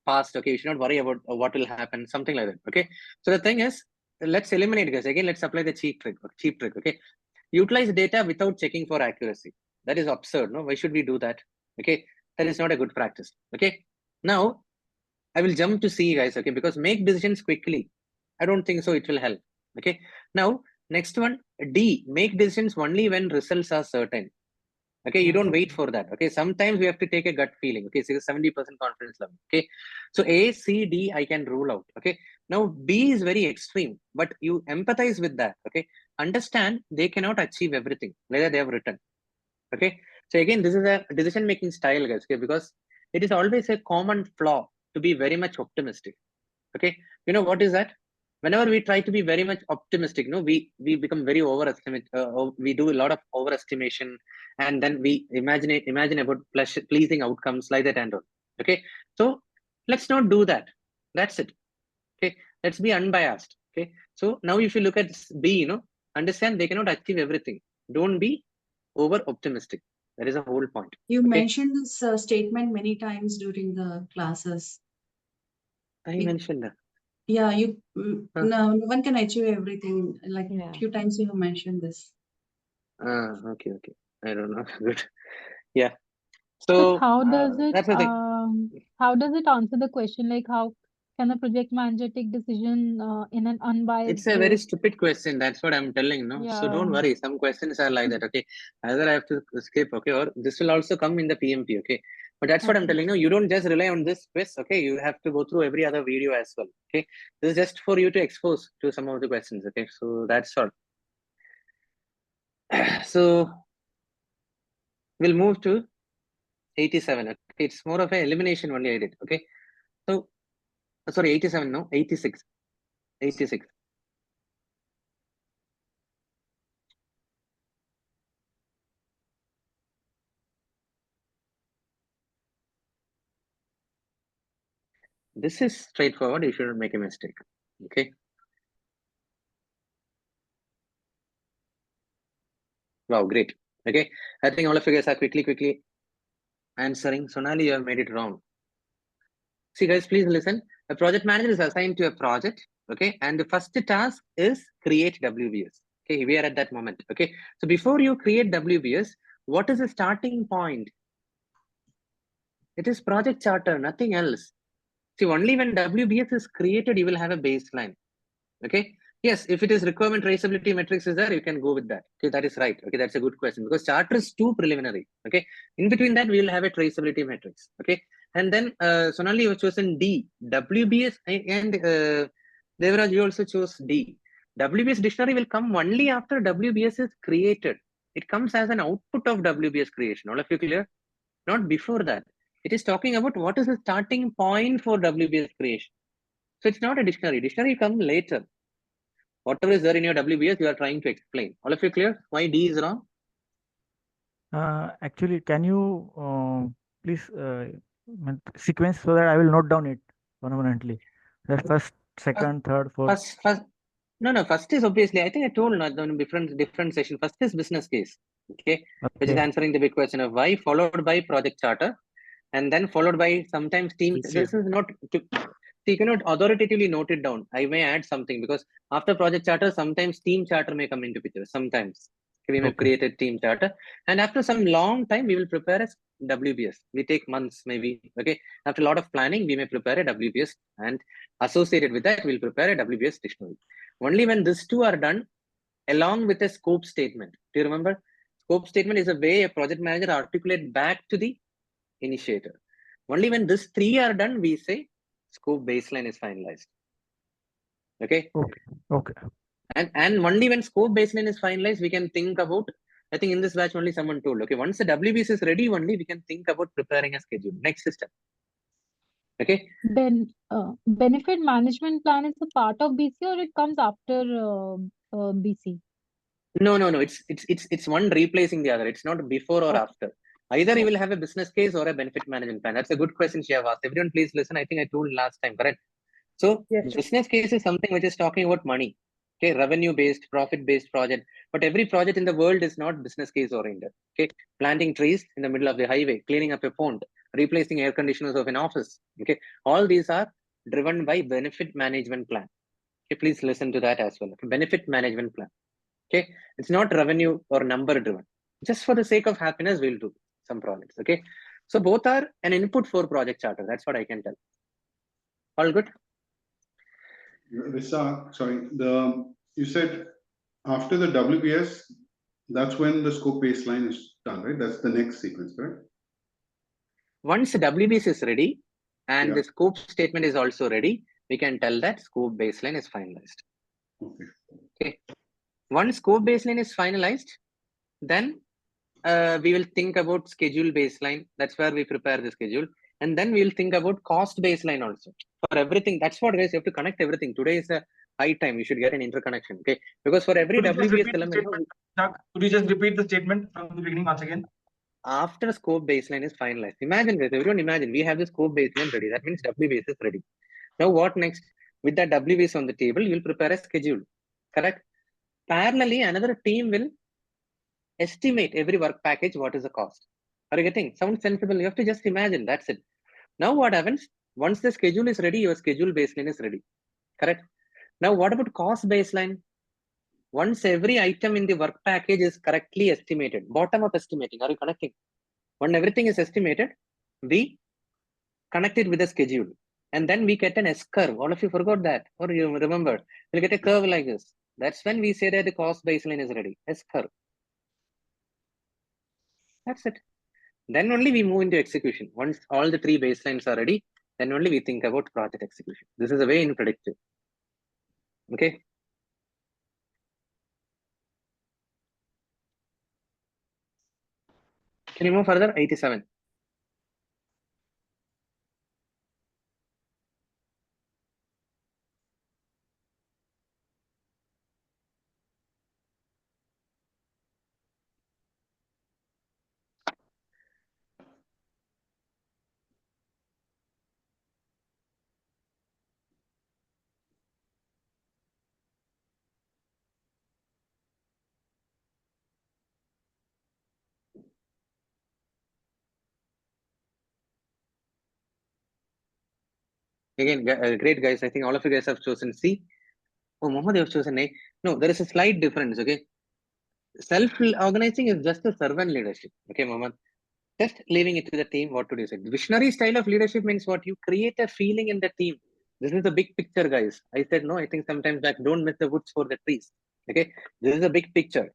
past. Okay. You should not worry about what will happen, something like that. Okay. So the thing is, let's eliminate this. Again, let's apply the cheap trick. Okay. Utilize data without checking for accuracy. That is absurd. No, why should we do that? Okay. That is not a good practice. Okay. Now, I will jump to C, guys. Okay. Because make decisions quickly. I don't think so. It will help. Okay. Now, next one, D, make decisions only when results are certain. Okay, you don't wait for that. Okay, sometimes we have to take a gut feeling. Okay, so 70% confidence level. Okay, so A, C, D, I can rule out. Okay, now B is very extreme, but you empathize with that. Okay, understand they cannot achieve everything whether they have written. Okay, so again, this is a decision making style, guys. Okay, because it is always a common flaw to be very much optimistic. Okay, you know what is that? Whenever we try to be very much optimistic, we become very overestimate. We do a lot of overestimation, and then we imagine about pleasing outcomes like that and all. Okay, so let's not do that. That's it. Okay, let's be unbiased. Okay, so now if you look at B, understand they cannot achieve everything. Don't be over optimistic. That is a whole point. You mentioned this statement many times during the classes. I mentioned that. Yeah, no one can achieve everything. Like few times you have mentioned this. Okay. I don't know. Good. Yeah. So how does that's the thing. how does it answer the question, like how can a project manager take decision in an unbiased It's a very stupid question. That's what I'm telling. No, so don't worry. Some questions are like that. Okay, either I have to skip. Okay, or this will also come in the PMP. Okay, but that's what I'm telling you. You don't just rely on this quiz. Okay, you have to go through every other video as well. Okay, this is just for you to expose to some of the questions. Okay, so that's all. So we'll move to 87. Okay, it's more of an elimination only I did. Okay, so sorry, 87. No, 86. 86. This is straightforward. You shouldn't make a mistake. Okay. Wow, great. Okay. I think all of you guys are quickly answering. Sonali, you have made it wrong. See, guys, please listen. A project manager is assigned to a project. Okay. And the first task is create WBS. Okay. We are at that moment. Okay. So before you create WBS, what is the starting point? It is project charter, nothing else. See, only when WBS is created, you will have a baseline. Okay. Yes, if it is requirement traceability metrics is there, you can go with that. Okay, that is right. Okay, that's a good question because charter is too preliminary. Okay, in between that, we will have a traceability metrics. Okay, and then Sonali, you chosen D, WBS, and Devraj, you also chose D. WBS dictionary will come only after WBS is created. It comes as an output of WBS creation. All of you clear? Not before that. It is talking about what is the starting point for WBS creation. So it's not a dictionary. Dictionary come later. Whatever is there in your WBS, you are trying to explain. All of you clear? Why D is wrong? Actually, can you please sequence so that I will note down it permanently? The first, second, third, fourth. No. First is obviously, I think I told not on different session. First is business case, okay, which is answering the big question of why, followed by project charter, and then followed by sometimes team. This is not to. So you cannot authoritatively note it down. I may add something because after project charter, sometimes team charter may come into picture. Sometimes we may create a team charter, and after some long time, we will prepare a WBS. We take months, maybe. Okay, after a lot of planning, we may prepare a WBS, and associated with that, we'll prepare a WBS dictionary. Only when these two are done, along with a scope statement. Do you remember? Scope statement is a way a project manager articulate back to the initiator. Only when these three are done, we say scope baseline is finalized. Okay. Okay. And only when scope baseline is finalized, we can think about. I think in this batch only someone told. Okay, once the WBS is ready, only we can think about preparing a schedule. Next system. Okay. Benefit management plan is a part of BC or it comes after BC? No. It's one replacing the other. It's not before or after. Either you will have a business case or a benefit management plan. That's a good question she have asked. Everyone, please listen. I think I told last time, correct? So business case is something which is talking about money. Okay, revenue-based, profit-based project. But every project in the world is not business case oriented. Okay, planting trees in the middle of the highway, cleaning up a pond, replacing air conditioners of an office. Okay, all these are driven by benefit management plan. Okay, please listen to that as well. Okay, benefit management plan. Okay, it's not revenue or number driven. Just for the sake of happiness, we'll do some projects. Okay, so both are an input for project charter. That's what I can tell. All good? Visa, sorry, you said after the WBS, that's when the scope baseline is done, right? That's the next sequence, right? Once the WBS is ready and the scope statement is also ready, we can tell that scope baseline is finalized. Okay. Once scope baseline is finalized, then we will think about schedule baseline. That's where we prepare the schedule. And then we will think about cost baseline also for everything. That's what, guys, you have to connect everything. Today is a high time. You should get an interconnection. Okay. Because for every WBS element. Could you just repeat the statement from the beginning once again? After scope baseline is finalized. Imagine this. Everyone imagine we have the scope baseline ready. That means WBS is ready. Now what next? With that WBS on the table, you will prepare a schedule. Correct? Parallelly, another team will estimate every work package, what is the cost. Are you getting? Sounds sensible. You have to just imagine. That's it. Now what happens? Once the schedule is ready, your schedule baseline is ready. Correct? Now what about cost baseline? Once every item in the work package is correctly estimated, bottom up estimating, are you connecting? When everything is estimated, we connect it with a schedule. And then we get an S curve. All of you forgot that. Or you remember, we'll get a curve like this. That's when we say that the cost baseline is ready. S curve. That's it. Then only we move into execution. Once all the three baselines are ready, then only we think about project execution. This is a way in predictive. Okay. Can you move further? 87. Again, great guys. I think all of you guys have chosen C. Oh, Mohammed, you have chosen A. No, there is a slight difference. Okay, self-organizing is just a servant leadership. Okay, Mohammed, just leaving it to the team what to decide. Visionary style of leadership means what? You create a feeling in the team. This is the big picture, guys. I said no. I think sometimes like don't miss the woods for the trees. Okay, this is a big picture.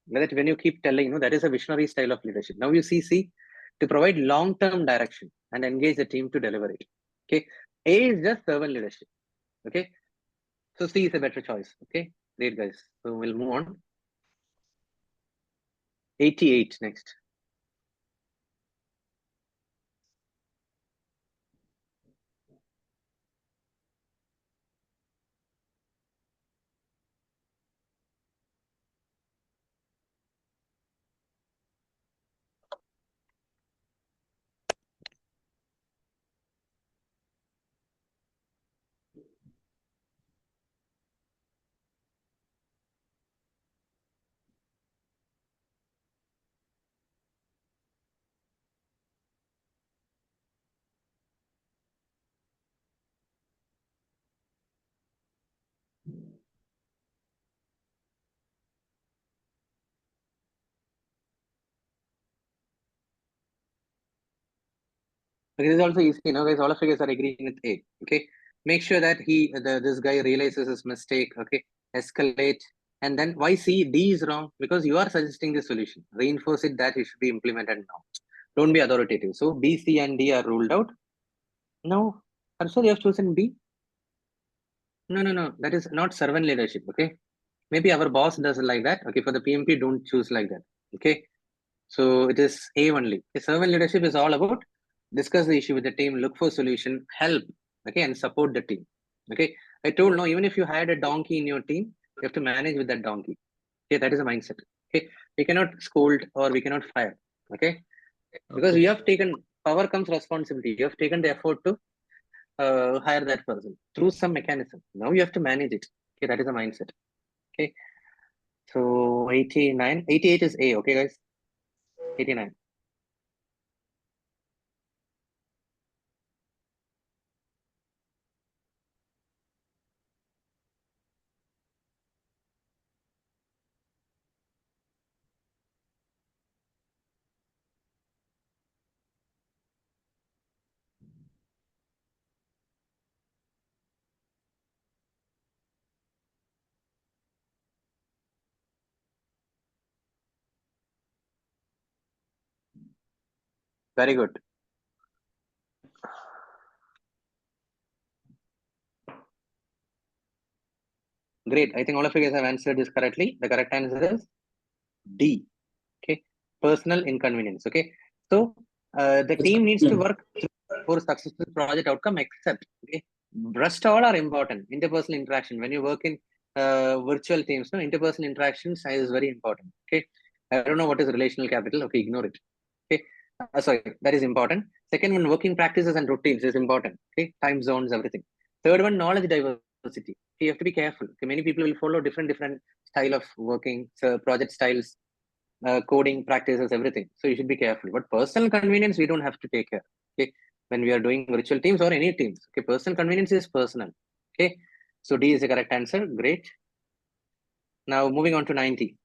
That when you keep telling, that is a visionary style of leadership. Now you see C, to provide long-term direction and engage the team to deliver it. Okay, A is just servant leadership. Okay, so C is a better choice. Okay, great guys. So we'll move on. 88 next. Okay, this is also easy, guys. All of you guys are agreeing with A. Okay, make sure that this guy realizes his mistake. Okay, escalate, and then why C, D is wrong? Because you are suggesting the solution. Reinforce it that it should be implemented now. Don't be authoritative. So B, C, and D are ruled out. No, Harshad, you have chosen B. No. That is not servant leadership. Okay, maybe our boss does like that. Okay, for the PMP, don't choose like that. Okay, so it is A only. The servant leadership is all about discuss the issue with the team, look for solution, help, okay, and support the team. Okay, I told no, even if you had a donkey in your team, you have to manage with that donkey. Okay, that is a mindset. Okay, we cannot scold or we cannot fire. Okay, because you have taken power comes responsibility. You have taken the effort to hire that person through some mechanism. Now you have to manage it. Okay, that is a mindset. Okay, so 89, 88 is A. Okay, guys, 89. Very good. Great. I think all of you guys have answered this correctly. The correct answer is D. Okay. Personal inconvenience. Okay. So the team needs to work for successful project outcome, except rest all are important. Interpersonal interaction. When you work in virtual teams, interpersonal interactions is very important. Okay. I don't know what is relational capital. Okay, ignore it. Okay. Sorry, that is important. Second one, working practices and routines is important. Okay, time zones, everything. Third one, knowledge diversity. Okay, you have to be careful. Okay, many people will follow different style of working, so project styles, coding practices, everything. So you should be careful. But personal convenience, we don't have to take care. Okay, when we are doing virtual teams or any teams. Okay, personal convenience is personal. Okay, so D is the correct answer. Great. Now moving on to 90.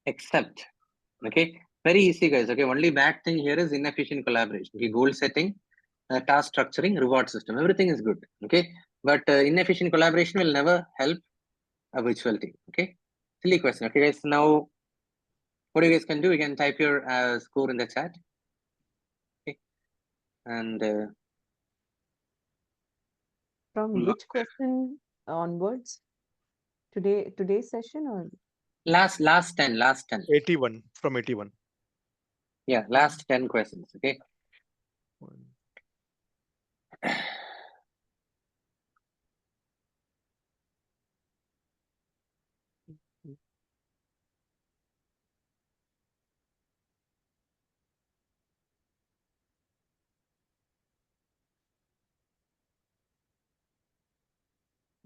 Except, okay, very easy, guys. Okay, only bad thing here is inefficient collaboration. Okay, goal setting, task structuring, reward system, everything is good. Okay, but inefficient collaboration will never help a virtual team. Okay, silly question. Okay, guys. Now, what you guys can do, you can type your score in the chat. Okay, and From which question onwards? Today's session or last 10. 81 from 81. Yeah, last 10 questions. Okay.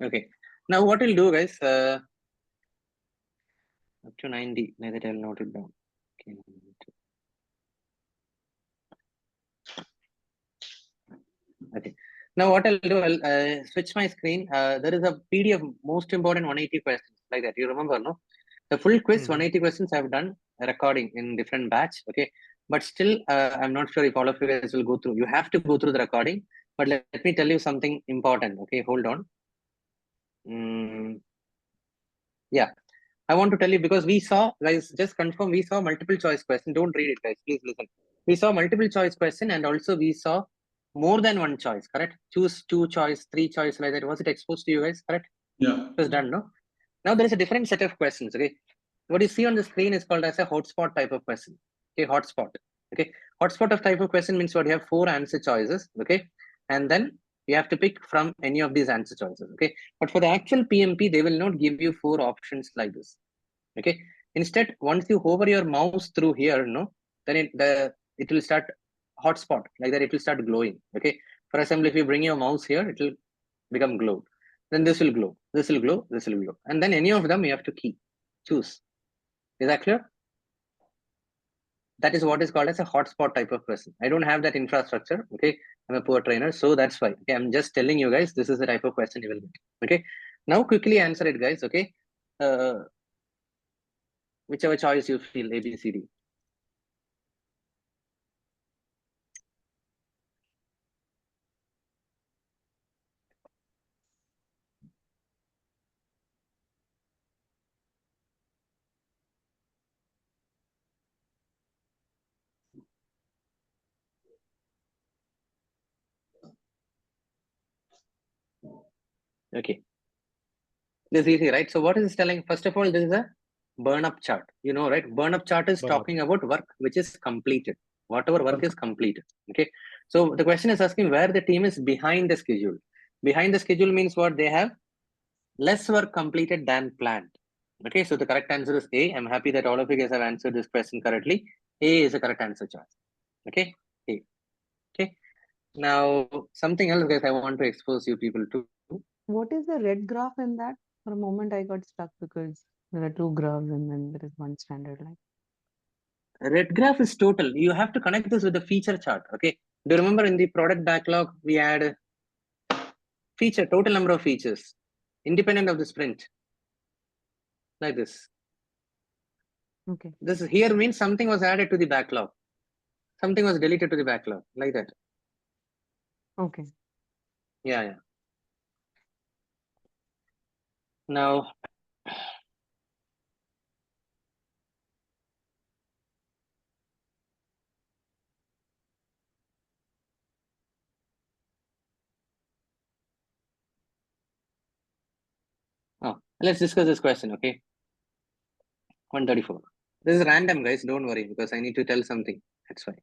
Okay. Now what we'll do, guys, up to 90, now that I'll note it down. Okay. Okay. Now what I'll do, I'll switch my screen. There is a PDF most important 180 questions like that. You remember, no? The full quiz 180 questions I've done a recording in different batch. Okay. But still, I'm not sure if all of you guys will go through. You have to go through the recording. But let me tell you something important. Okay, hold on. Yeah, I want to tell you because we saw, guys, just confirm, we saw multiple choice question. Don't read it, guys. Please listen. We saw multiple choice question and also we saw more than one choice, correct? Choose 2 choice, 3 choice, like that. Was it exposed to you guys, correct? Yeah. It was done, no? Now there is a different set of questions, okay? What you see on the screen is called as a hotspot type of question. Okay, hotspot. Okay, hotspot of type of question means what you have 4 answer choices, okay? And then you have to pick from any of these answer choices, okay? But for the actual PMP, they will not give you 4 options like this, okay? Instead, once you hover your mouse through here, no, then it will start hotspot, like that it will start glowing, okay? For example, if you bring your mouse here, it will become glowed. Then this will glow, this will glow, this will glow. And then any of them you have to choose. Is that clear? That is what is called as a hotspot type of question. I don't have that infrastructure, okay? I'm a poor trainer, so that's why. Okay, I'm just telling you guys, this is the type of question you will get, okay? Now quickly answer it, guys, okay? Whichever choice you feel, A, B, C, D. Okay. This is easy, right? So what is this telling? First of all, this is a burn up chart. You know, right? Burn up chart is talking about work which is completed. Whatever work is completed. Okay. So the question is asking where the team is behind the schedule. Behind the schedule means what? They have less work completed than planned. Okay. So the correct answer is A. I'm happy that all of you guys have answered this question correctly. A is the correct answer choice. Okay. A. Okay. Now something else, guys, I want to expose you people to. what is the red graph in that? For a moment, I got stuck because there are 2 graphs and then there is one standard line. Red graph is total. You have to connect this with the feature chart. Okay. Do you remember in the product backlog, we had feature, total number of features, independent of the sprint. Like this. Okay. This here means something was added to the backlog. Something was deleted to the backlog. Like that. Okay. Yeah. Now, let's discuss this question, okay? 134. This is random, guys. Don't worry, because I need to tell something. That's why.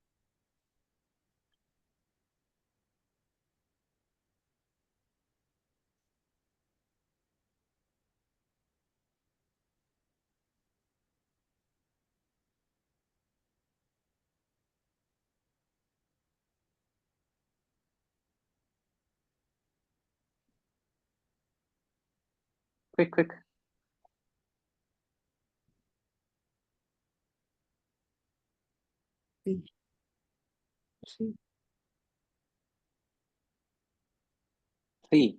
Quick. See,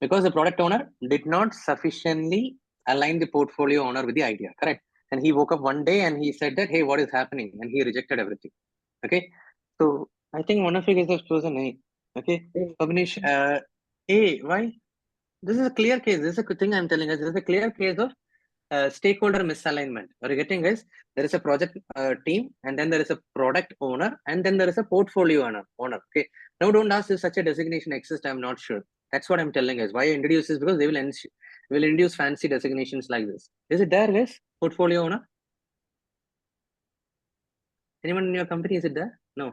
because the product owner did not sufficiently align the portfolio owner with the idea, correct? And he woke up one day and he said that, hey, what is happening? And he rejected everything. Okay. So I think one of you guys have chosen A. Okay. Abnish, A, why? This is a clear case. This is a good thing I'm telling us. This is a clear case of stakeholder misalignment. Are you getting guys? There is a project team, and then there is a product owner, and then there is a portfolio owner. Okay. Now don't ask if such a designation exists. I'm not sure. That's what I'm telling guys. Why I introduce this? Because they will induce fancy designations like this. Is it there, guys? Portfolio owner? Anyone in your company, is it there? No.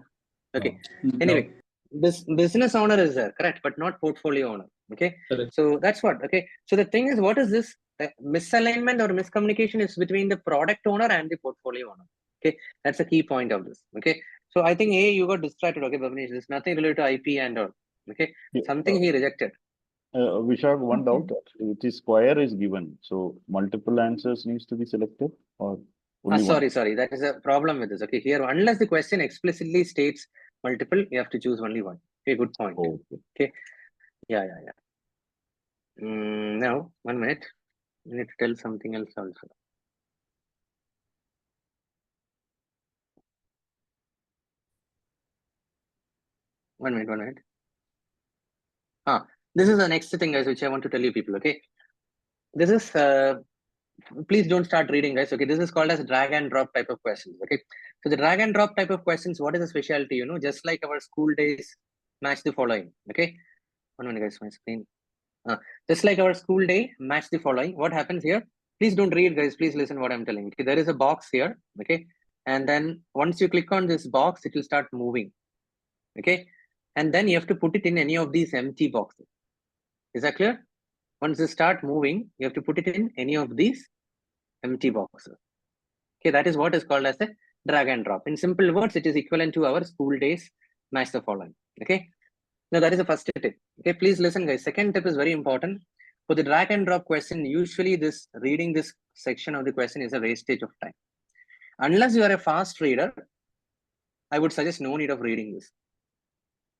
Okay. Anyway, this business owner is there, correct, but not portfolio owner. Okay. Correct. So that's what. Okay. So the thing is, what is this? Misalignment or miscommunication is between the product owner and the portfolio owner. Okay. That's a key point of this. Okay. So I think you got distracted. Okay, Bhavnesh, there's nothing related to IP and all. Okay. Yeah, Something he rejected. Vishak, one Okay. doubt, which is square is given. So multiple answers needs to be selected or only one? Sorry. That is a problem with this. Okay. Here, unless the question explicitly states multiple, you have to choose only one. Okay. Good point. Okay. Yeah. Now, 1 minute. I need to tell something else also. One minute. This is the next thing, guys, which I want to tell you people. Okay. This is please don't start reading, guys. Okay. This is called as drag and drop type of questions. Okay. So the drag and drop type of questions, what is the specialty? You know, just like our school days, match the following. Okay. 1 minute, guys, my screen. Just like our school day, match the following. What happens here? Please don't read, guys. Please listen what I'm telling. Okay, there is a box here. Okay, and then once you click on this box, it will start moving. Okay, and then you have to put it in any of these empty boxes. Is that clear? Once you start moving, you have to put it in any of these empty boxes. Okay, that is what is called as a drag and drop. In simple words, it is equivalent to our school days, match the following. Okay. Now that is the first tip. Okay, please listen, guys. Second tip is very important. For the drag and drop question, usually reading this section of the question is a wastage of time. Unless you are a fast reader, I would suggest no need of reading this.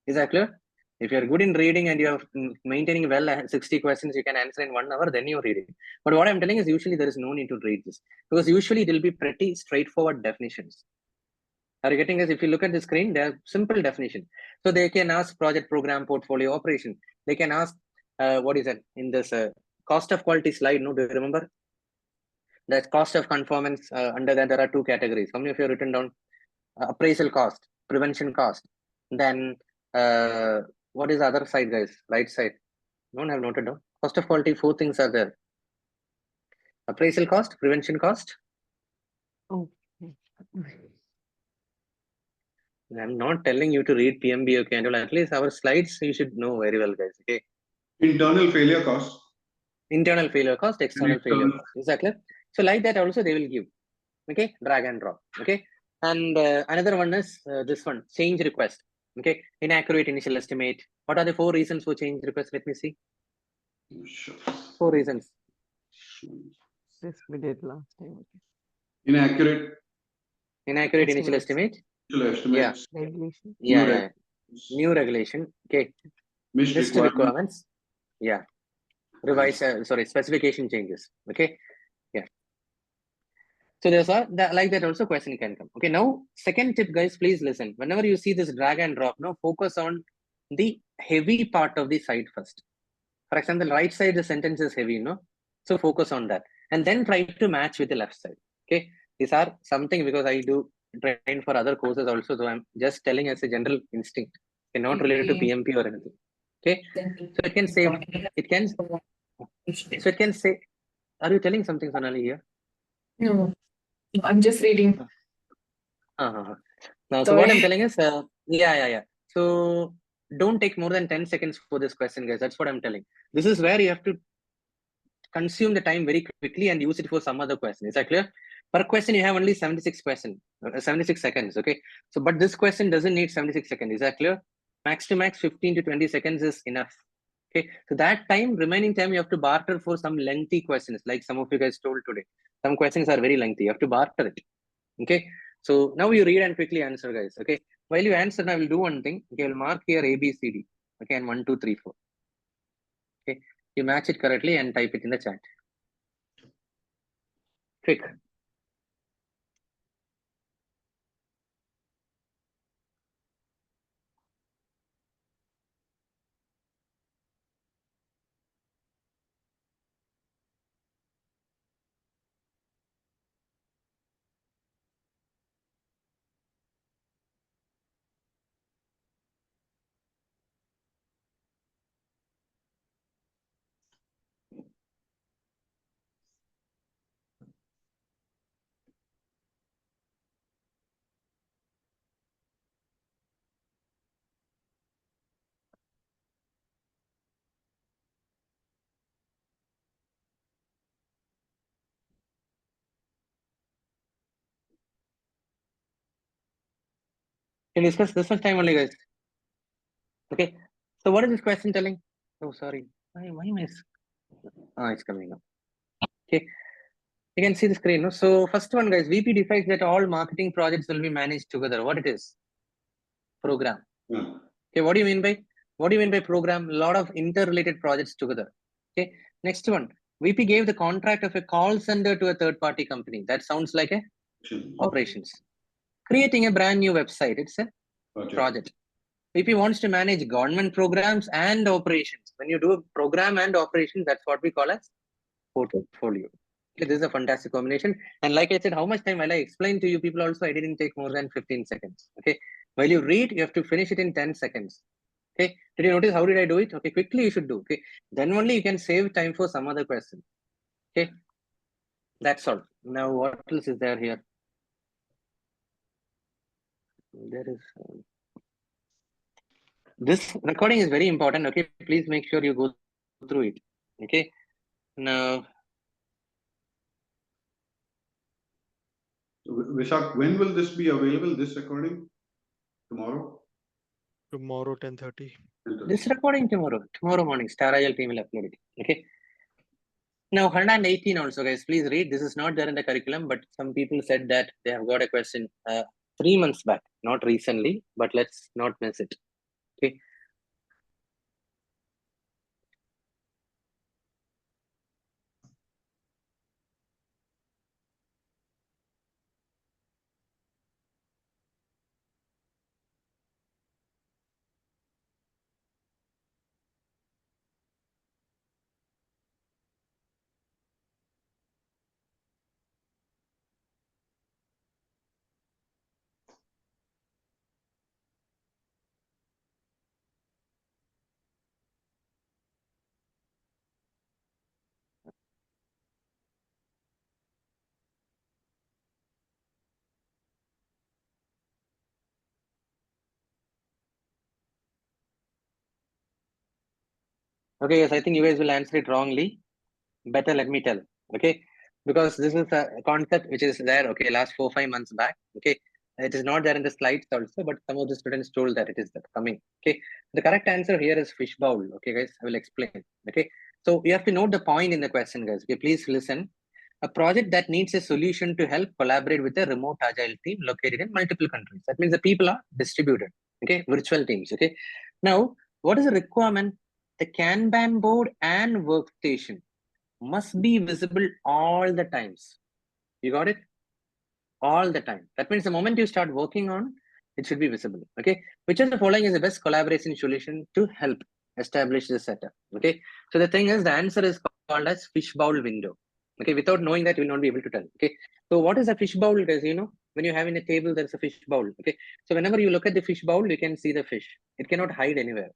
Is that clear? If you are good in reading and you are maintaining well 60 questions, you can answer in 1 hour, then you read it. But what I'm telling is usually there is no need to read this because usually it will be pretty straightforward definitions. Are you getting this? If you look at the screen, they are simple definition. So they can ask project, program, portfolio, operation. They can ask, what is it in this cost of quality slide? No, do you remember? That's cost of conformance. Under that, there are 2 categories. How many of you have written down? Appraisal cost, prevention cost. Then what is the other side, guys? Right side. No one have noted down. Cost of quality, 4 things are there. Appraisal cost, prevention cost. I'm not telling you to read PMBOK and all. At least our slides you should know very well, guys. Okay. Internal failure cost. Internal failure cost, external failure cost. Is that clear? So like that also they will give. Okay, drag and drop. Okay, and another one is this one, change request. Okay, inaccurate initial estimate. What are the 4 reasons for change request? Let me see. Sure. 4 reasons. This we did last time. Okay. Inaccurate Initial estimate. estimates. Regulation. Yeah. New regulation. Okay. Missed requirements. Yeah. Revise. Specification changes. Okay. Yeah. So there's like that also question can come. Okay. Now, second tip, guys, please listen. Whenever you see this drag and drop, now focus on the heavy part of the side first. For example, the right side, the sentence is heavy, no? So focus on that. And then try to match with the left side. Okay. These are something because I do train for other courses also. So I'm just telling as a general instinct. Okay, not related to PMP or anything. Okay. So it can say, so it can say, are you telling something, Sonali, here? No, I'm just reading. Now, so what I'm telling is, yeah. So don't take more than 10 seconds for this question, guys. That's what I'm telling. This is where you have to consume the time very quickly and use it for some other question. Is that clear? Per question, you have only 76 seconds. Okay. So, but this question doesn't need 76 seconds. Is that clear? Max to max 15 to 20 seconds is enough. Okay. So that remaining time, you have to barter for some lengthy questions, like some of you guys told today. Some questions are very lengthy. You have to barter it. Okay. So now you read and quickly answer, guys. Okay. While you answer, I will do one thing. Okay. I'll mark here A, B, C, D. Okay. And 1, 2, 3, 4. Okay. You match it correctly and type it in the chat. Quick. Can discuss this much time only, guys. Okay. So what is this question telling? Oh, sorry. Why am I? It's coming up. Okay. You can see the screen. No? So first one, guys, VP decides that all marketing projects will be managed together. What it is? Program. Okay. What do you mean by program? A lot of interrelated projects together. Okay. Next one. VP gave the contract of a call center to a third-party company. That sounds like a operations. Creating a brand new website. It's a project. VP wants to manage government programs and operations. When you do a program and operations, that's what we call as portfolio. Okay, this is a fantastic combination. And like I said, how much time while I explained to you people also, I didn't take more than 15 seconds. Okay. While you read, you have to finish it in 10 seconds. Okay. Did you notice how did I do it? Okay. Quickly you should do. Okay. Then only you can save time for some other question. Okay. That's all. Now what else is there here? There is this recording is very important. Okay. Please make sure you go through it. Okay. Now, Vishak, when will this be available, this recording? Tomorrow? Tomorrow, 10:30. This recording tomorrow morning, Star IL team will upload it. Okay. Now 118 also, guys, please read. This is not there in the curriculum, but some people said that they have got a question 3 months back, not recently, but let's not miss it. Okay. Okay, yes, I think you guys will answer it wrongly. Better let me tell. Okay, because this is a concept which is there. Okay, last 4-5 months back. Okay, it is not there in the slides also, but some of the students told that it is coming. Okay, the correct answer here is fishbowl. Okay, guys, I will explain. Okay, so you have to note the point in the question, guys. Okay, please listen. A project that needs a solution to help collaborate with a remote agile team located in multiple countries. That means the people are distributed. Okay, virtual teams. Okay, now what is the requirement? The Kanban board and workstation must be visible all the times. You got it? All the time. That means the moment you start working on, it should be visible. Okay. Which of the following is the best collaboration solution to help establish this setup? Okay. So the thing is, the answer is called as fishbowl window. Okay. Without knowing that, you will not be able to tell. Okay. So what is a fishbowl, guys? You know, when you have in a table, there's a fishbowl. Okay. So whenever you look at the fishbowl, you can see the fish. It cannot hide anywhere.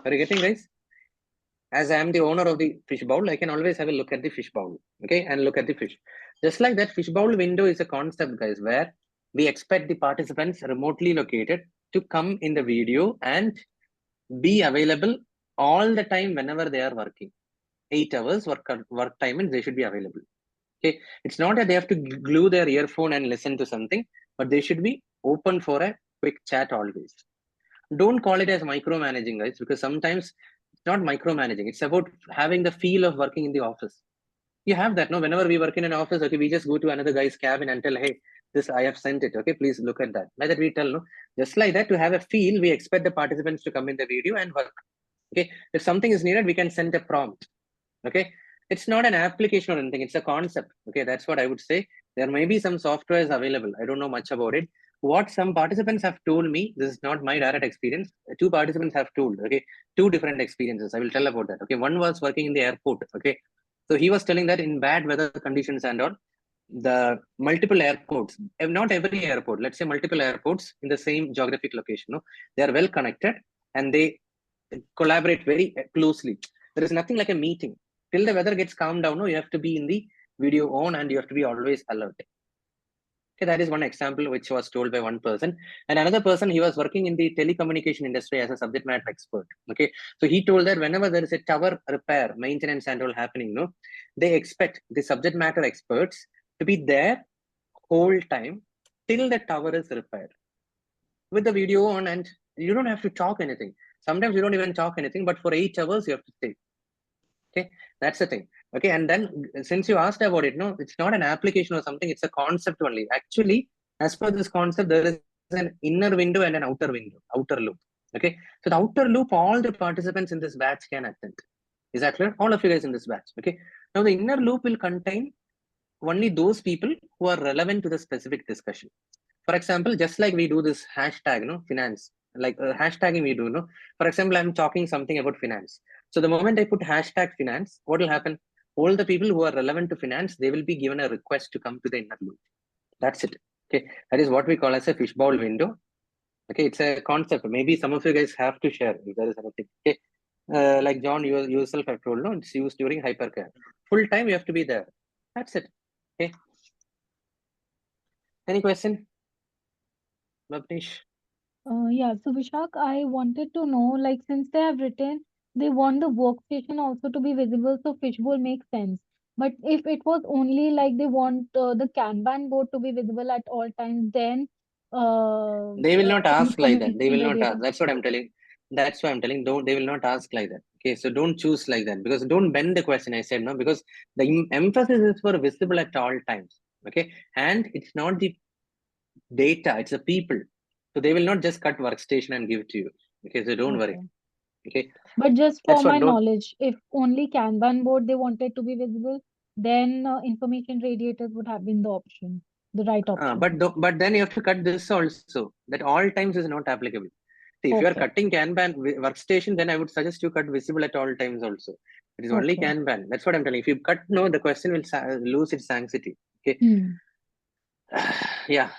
Are you getting, guys? As I am the owner of the fish bowl, I can always have a look at the fish bowl, okay, and look at the fish. Just like that, fish bowl window is a concept, guys, where we expect the participants remotely located to come in the video and be available all the time whenever they are working. 8 hours work time and they should be available. Okay, it's not that they have to glue their earphone and listen to something, but they should be open for a quick chat always. Don't call it as micromanaging, guys, because sometimes it's not micromanaging. It's about having the feel of working in the office. You have that, no? Whenever we work in an office, okay, we just go to another guy's cabin and tell, hey, this I have sent it. Okay, please look at that. Like that we tell, no? Just like that, to have a feel, we expect the participants to come in the video and work. Okay, if something is needed, we can send a prompt. Okay, it's not an application or anything. It's a concept. Okay, that's what I would say. There may be some softwares available. I don't know much about it. What some participants have told me, this is not my direct experience. 2 participants have told, okay, 2 different experiences. I will tell about that. Okay, one was working in the airport. Okay, so he was telling that in bad weather conditions and all, the multiple airports, not every airport, let's say multiple airports in the same geographic location, no, they are well connected and they collaborate very closely. There is nothing like a meeting. Till the weather gets calmed down, no, you have to be in the video on and you have to be always alert. Okay, that is one example which was told by one person. And another person, he was working in the telecommunication industry as a subject matter expert. Okay, so he told that whenever there is a tower repair, maintenance and all happening, no, they expect the subject matter experts to be there whole time till the tower is repaired. with the video on, and you don't have to talk anything. Sometimes you don't even talk anything, but for 8 hours you have to stay. Okay, that's the thing. Okay, and then since you asked about it, no, it's not an application or something, it's a concept only. Actually, as per this concept, there is an inner window and an outer window, outer loop. Okay, so the outer loop, all the participants in this batch can attend. Is that clear? All of you guys in this batch. Okay, now the inner loop will contain only those people who are relevant to the specific discussion. For example, just like we do this hashtag, no, finance, like hashtagging we do, no. For example, I'm talking something about finance. So the moment I put hashtag finance, what will happen? All the people who are relevant to finance, they will be given a request to come to the inner loop. That's it. Okay, that is what we call as a fishbowl window. Okay, it's a concept. Maybe some of you guys have to share if there is anything. Okay, like John, you yourself have told, no, it's used during hypercare. Full time you have to be there. That's it. Okay. Any question? Bhavnesh? Yeah, so Vishak, I wanted to know, like, since they have written, they want the workstation also to be visible, so fishbowl makes sense. But if it was only like they want the Kanban board to be visible at all times, then They will not ask like that. They information will not radiator. ask. That's what I'm telling. That's why I'm telling. Don't. They will not ask like that. Okay. So don't choose like that, because don't bend the question. I said no, because the emphasis is for visible at all times. Okay. And it's not the data. It's the people. So they will not just cut workstation and give it to you. Okay. So don't worry. Okay. Okay. But just for That's my what. Don't. knowledge, if only Kanban board they wanted to be visible, then information radiators would have been the option, the right option. But then you have to cut this also. That all times is not applicable. See, if you are Okay. cutting Kanban workstation, then I would suggest you cut visible at all times also. It is only Okay. Kanban. That's what I'm telling. If you cut no, the question will lose its sanctity. Okay. Yeah.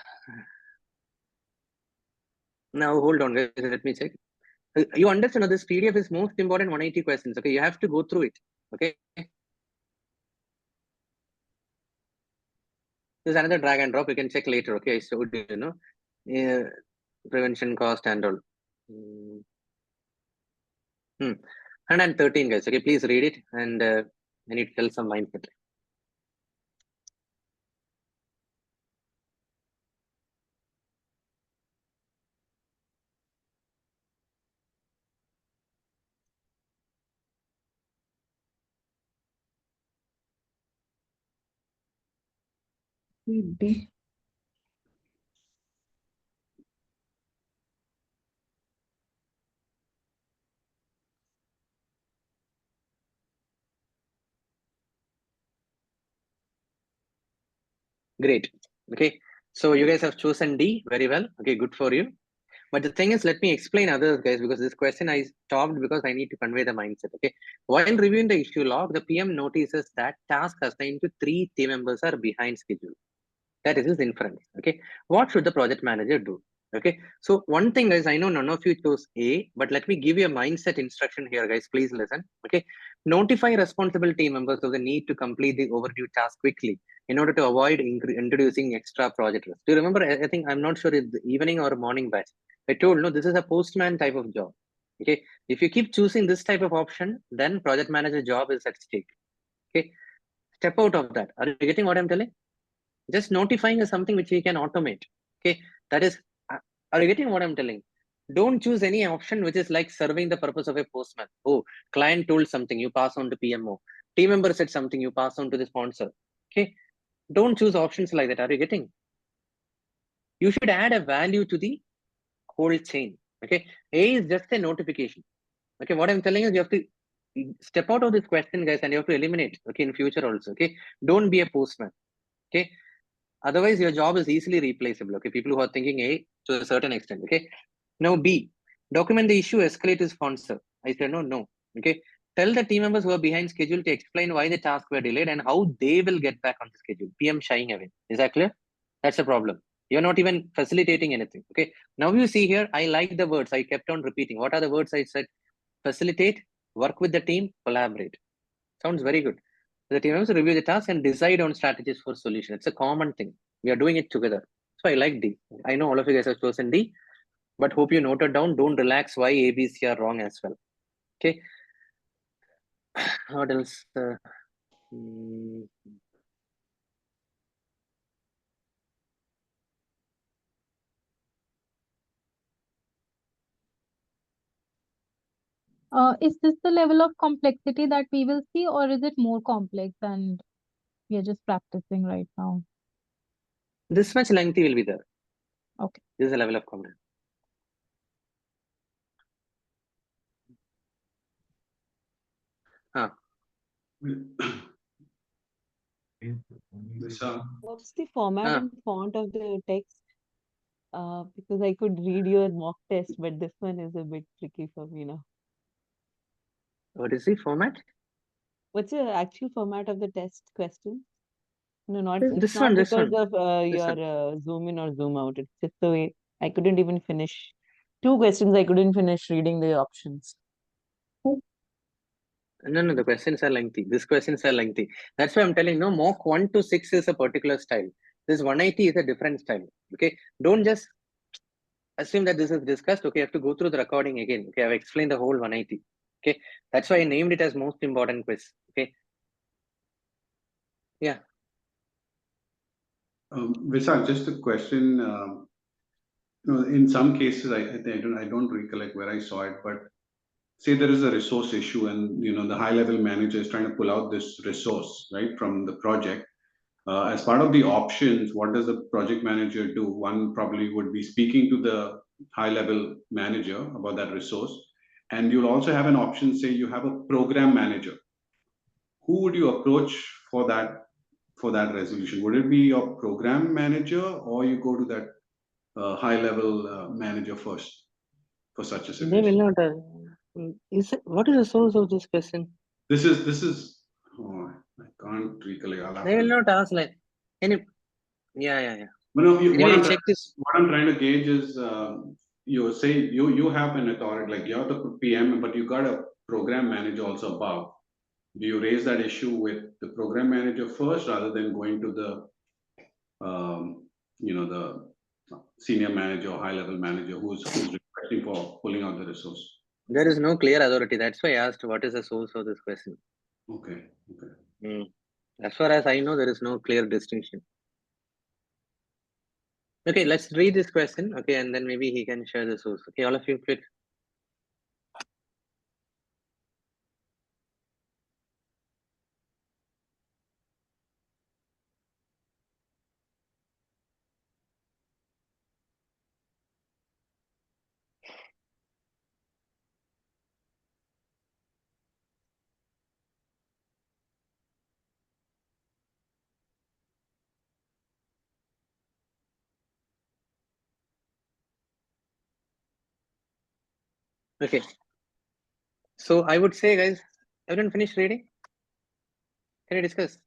Now hold on, guys. Let me check. You understand, this PDF is most important 180 questions. Okay, you have to go through it. Okay. There's another drag and drop. You can check later. Okay, I showed you, prevention cost and all. 113, guys. Okay, please read it, and I need to tell some mindset. Great. Okay, so you guys have chosen D very well. Okay, good for you. But the thing is, let me explain others, guys, because this question I stopped because I need to convey the mindset. Okay, while reviewing the issue log, the PM notices that tasks assigned to 3 team members are behind schedule. That is his inference. Okay, what should the project manager do? Okay, so one thing, guys, I know none of you chose A, but let me give you a mindset instruction here, guys. Please listen. Okay, notify responsible team members of the need to complete the overdue task quickly in order to avoid introducing extra project risk. Do you remember? I think I'm not sure it's the evening or morning batch. I told no, this is a postman type of job. Okay, if you keep choosing this type of option, then project manager job is at stake. Okay, step out of that. Are you getting what I'm telling? Just notifying is something which we can automate. Okay, that is, are you getting what I'm telling? Don't choose any option which is like serving the purpose of a postman. Oh, client told something, you pass on to PMO. Team member said something, you pass on to the sponsor. Okay, don't choose options like that. Are you getting? You should add a value to the whole chain. Okay, A is just a notification. Okay, what I'm telling is you have to step out of this question, guys, and you have to eliminate. Okay, in future also. Okay, don't be a postman. Okay, otherwise your job is easily replaceable. Okay, people who are thinking A to a certain extent. Okay, now B, document the issue, escalate to sponsor. I said no. Okay, tell the team members who are behind schedule to explain why the tasks were delayed and how they will get back on the schedule. PM shying away. Is that clear? That's a problem. You're not even facilitating anything. Okay, now you see here, I like the words. I kept on repeating. What are the words I said? Facilitate, work with the team, collaborate. Sounds very good. The team members review the task and decide on strategies for solution. It's a common thing. We are doing it together. So I like D. I know all of you guys have chosen D, but hope you noted down. Don't relax why A, B, C are wrong as well. Okay. What else? Is this the level of complexity that we will see, or is it more complex and we are just practicing right now? This much lengthy will be there. Okay. This is the level of complex. What's the format and font of the text? Because I could read your mock test, but this one is a bit tricky for me now. What is the format? What's the actual format of the test question? No, not This it's not one, this because one. of your zoom in or zoom out. It's just the way I couldn't even finish 2 questions. I couldn't finish reading the options. No, the questions are lengthy. These questions are lengthy. That's why I'm telling no, mock 1 to 6 is a particular style. This 180 is a different style. Okay. Don't just assume that this is discussed. Okay, you have to go through the recording again. Okay, I've explained the whole 180. Okay. That's why I named it as most important quiz. Okay. Yeah. Vishal, just a question. In some cases, I don't recollect where I saw it, but say there is a resource issue, and the high-level manager is trying to pull out this resource right from the project. As part of the options, what does the project manager do? One probably would be speaking to the high-level manager about that resource, and you'll also have an option. Say you have a program manager. Who would you approach for that resolution? Would it be your program manager, or you go to that high-level manager first for such a They situation? will not. What is the source of this question? This is. Oh, I can't recollect. I'll have They will to. not ask like any. Yeah. No, Anyway, check this. what I'm trying to gauge is you say you have an authority, like you're the PM, but you got a program manager also above. Do you raise that issue with the program manager first rather than going to the the senior manager or high level manager who's requesting for pulling out the resource? There is no clear authority. That's why I asked what is the source of this question. Okay. As far as I know, there is no clear distinction. Okay, let's read this question. Okay, and then maybe he can share the source. Okay, all of you quit. Okay. So I would say, guys, everyone finished reading? Can you discuss?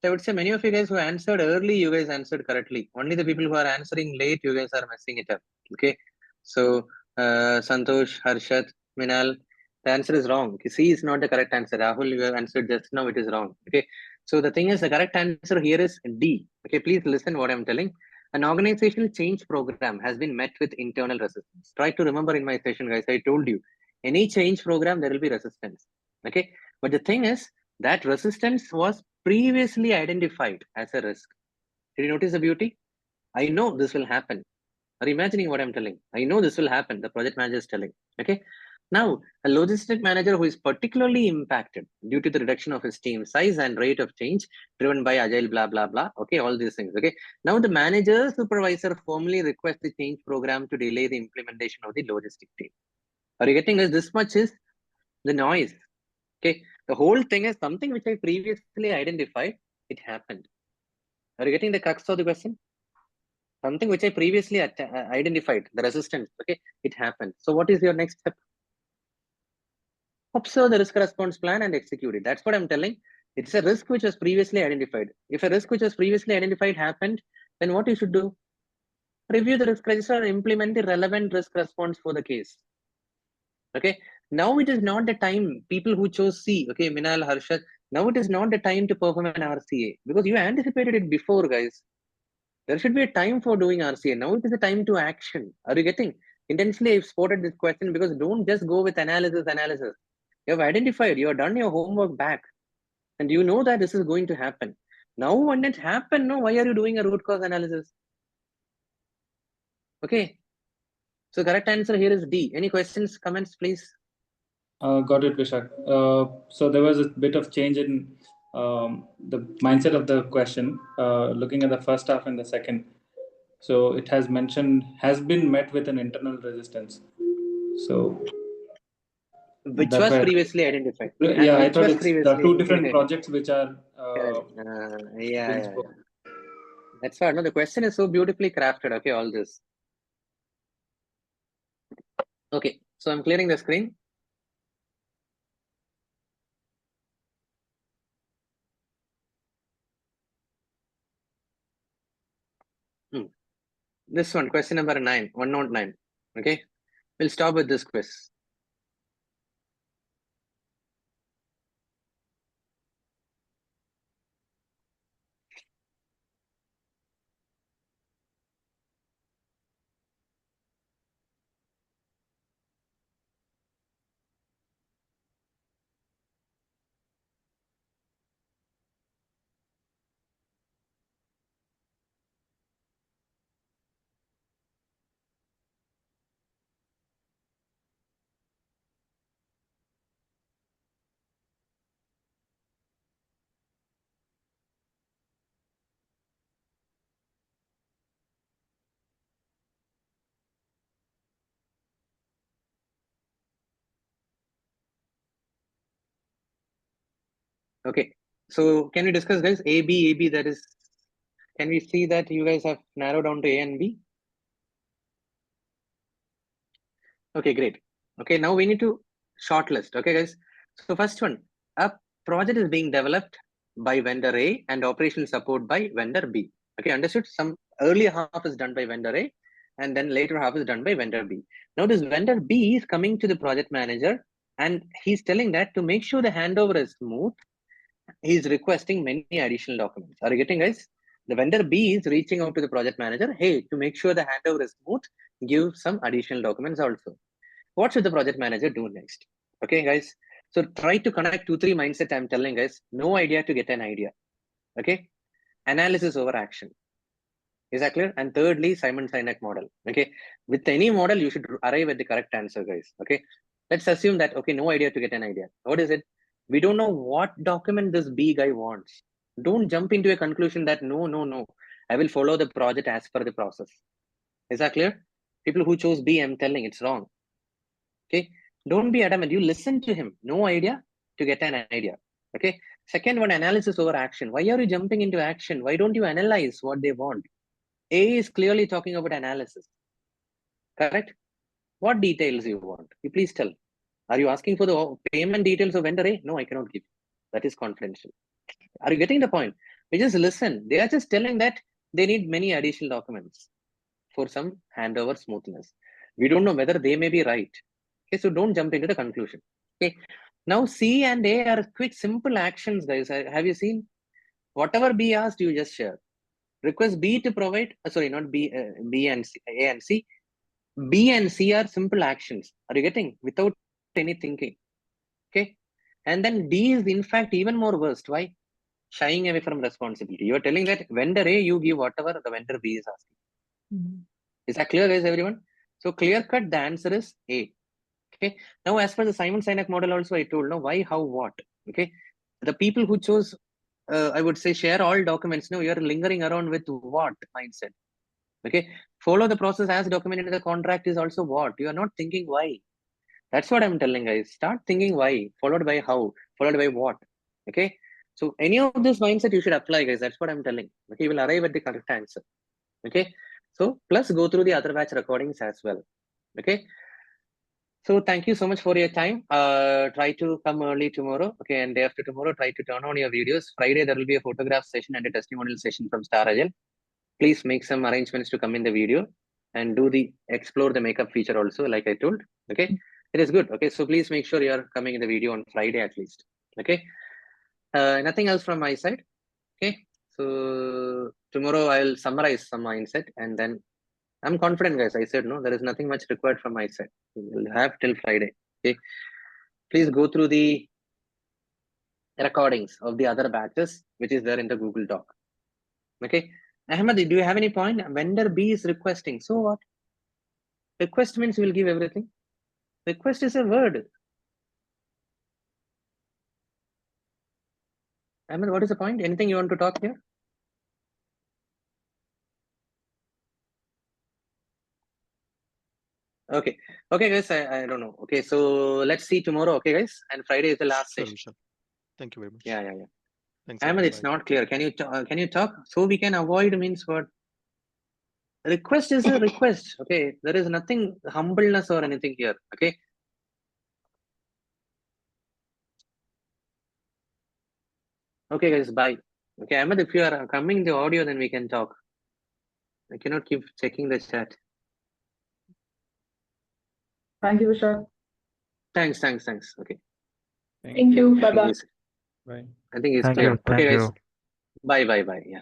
So I would say many of you guys who answered early, you guys answered correctly. Only the people who are answering late, you guys are messing it up. Okay. So Santosh, Harshat, Minal, the answer is wrong. C is not the correct answer. Rahul, you have answered just now, it is wrong. Okay. So the thing is, the correct answer here is D. Okay, please listen what I'm telling. An organizational change program has been met with internal resistance. Try to remember in my session, guys, I told you, any change program, there will be resistance. Okay. But the thing is, that resistance was previously identified as a risk. Did you notice the beauty? I know this will happen. Are you imagining what I'm telling? I know this will happen. The project manager is telling. Okay. Now, a logistic manager who is particularly impacted due to the reduction of his team size and rate of change driven by agile, blah, blah, blah. Okay, all these things. Okay. Now, the manager supervisor formally requests the change program to delay the implementation of the logistic team. Are you getting this? This much is the noise. Okay. The whole thing is something which I previously identified. It happened. Are you getting the crux of the question? Something which I previously identified, the resistance. Okay. It happened. So what is your next step? Observe the risk response plan and execute it. That's what I'm telling. It's a risk which was previously identified. If a risk which was previously identified happened, then what you should do? Review the risk register and implement the relevant risk response for the case. Okay. Now it is not the time, people who chose C, okay, Minal, Harshat, now it is not the time to perform an RCA because you anticipated it before, guys. There should be a time for doing RCA. Now it is a time to action. Are you getting? Intentionally, I've spotted this question because don't just go with analysis. You have identified, you have done your homework back, and you know that this is going to happen. Now, when it happened, no, why are you doing a root cause analysis? Okay. So correct answer here is D. Any questions, comments, please? Got it, Vishak. So there was a bit of change in the mindset of the question, looking at the first half and the second. So it has mentioned, has been met with an internal resistance. So which that's was why previously identified. Yeah, I Which thought was it's the two different previously. projects which are Yeah. That's right. No, the question is so beautifully crafted. Okay, all this. Okay, so I'm clearing the screen. This one, question number 9, 109. Okay, we'll stop with this quiz. Okay, so can we discuss, guys? A, B, that is, can we see that you guys have narrowed down to A and B? Okay, great. Okay, now we need to shortlist. Okay, guys. So first one, a project is being developed by vendor A and operational support by vendor B. Okay, understood? Some earlier half is done by vendor A and then later half is done by vendor B. Now this vendor B is coming to the project manager and he's telling that to make sure the handover is smooth, he's requesting many additional documents. Are you getting, guys? The vendor B is reaching out to the project manager. Hey, to make sure the handover is smooth, give some additional documents also. What should the project manager do next? Okay, guys. So try to connect 2-3 mindset. I'm telling guys, no idea to get an idea. Okay. Analysis over action. Is that clear? And thirdly, Simon Sinek model. Okay. With any model, you should arrive at the correct answer, guys. Okay. Let's assume that, okay, no idea to get an idea. What is it? We don't know what document this B guy wants. Don't jump into a conclusion that no, I will follow the project as per the process. Is that clear? People who chose B, I'm telling it's wrong. Okay, don't be adamant. You listen to him. No idea to get an idea. Okay. Second one, analysis over action. Why are you jumping into action? Why don't you analyze what they want? A is clearly talking about analysis. Correct? What details you want? You please tell. Are you asking for the payment details of vendor A? No, I cannot give you. That is confidential. Are you getting the point? We just listen. They are just telling that they need many additional documents for some handover smoothness. We don't know whether they may be right. Okay, so don't jump into the conclusion. Okay, now C and A are quick, simple actions, guys. Have you seen? Whatever B asked, you just share. Request B to provide. Sorry, not B. B and C, A and C. B and C are simple actions. Are you getting? Without any thinking. Okay, and then D is in fact even more worst. Why? Shying away from responsibility. You are telling that vendor A, you give whatever the vendor B is asking. Is that clear, guys? Everyone? So clear cut. The answer is A. Okay. Now, as per the Simon Sinek model, also I told no why, how, what. Okay. The people who chose, I would say, share all documents. No, you are lingering around with what mindset. Okay. Follow the process as documented in the contract is also what. You are not thinking why. That's what I'm telling, guys. Start thinking why, followed by how, followed by what. Okay. So any of this mindset you should apply, guys. That's what I'm telling. Okay. You will arrive at the correct answer. Okay. So plus go through the other batch recordings as well. Okay. So thank you so much for your time. Try to come early tomorrow. Okay. And day after tomorrow, try to turn on your videos. Friday, there will be a photograph session and a testimonial session from Star Agile. Please make some arrangements to come in the video and do the explore the makeup feature also, like I told. Okay. It is good. Okay. So please make sure you are coming in the video on Friday at least. Okay. Nothing else from my side. Okay. So tomorrow I'll summarize some mindset and then I'm confident, guys. I said, no, there is nothing much required from my side. We'll have till Friday. Okay. Please go through the recordings of the other batches, which is there in the Google Doc. Okay. Ahmed, do you have any point? Vendor B is requesting. So what? Request means we'll give everything. Request is a word. I mean, what is the point? Anything you want to talk here? Okay. Okay, guys, I don't know. Okay, so let's see tomorrow. Okay, guys. And Friday is the last Sure, session. Vishak. Thank you very much. Yeah. Thanks, Ahmed, everyone. it's Bye. not clear. Can you talk? So we can avoid means what? Request is a request. Okay, there is nothing humbleness or anything here. Okay. Okay, guys, bye. Okay, Ahmed, if you are coming the audio, then we can talk. I cannot keep checking the chat. Thank you, Vishak. Thanks. Okay. Thank you. Bye bye. Bye. I think it's Thank clear. you. Okay, Thank guys. you. Bye. Yeah.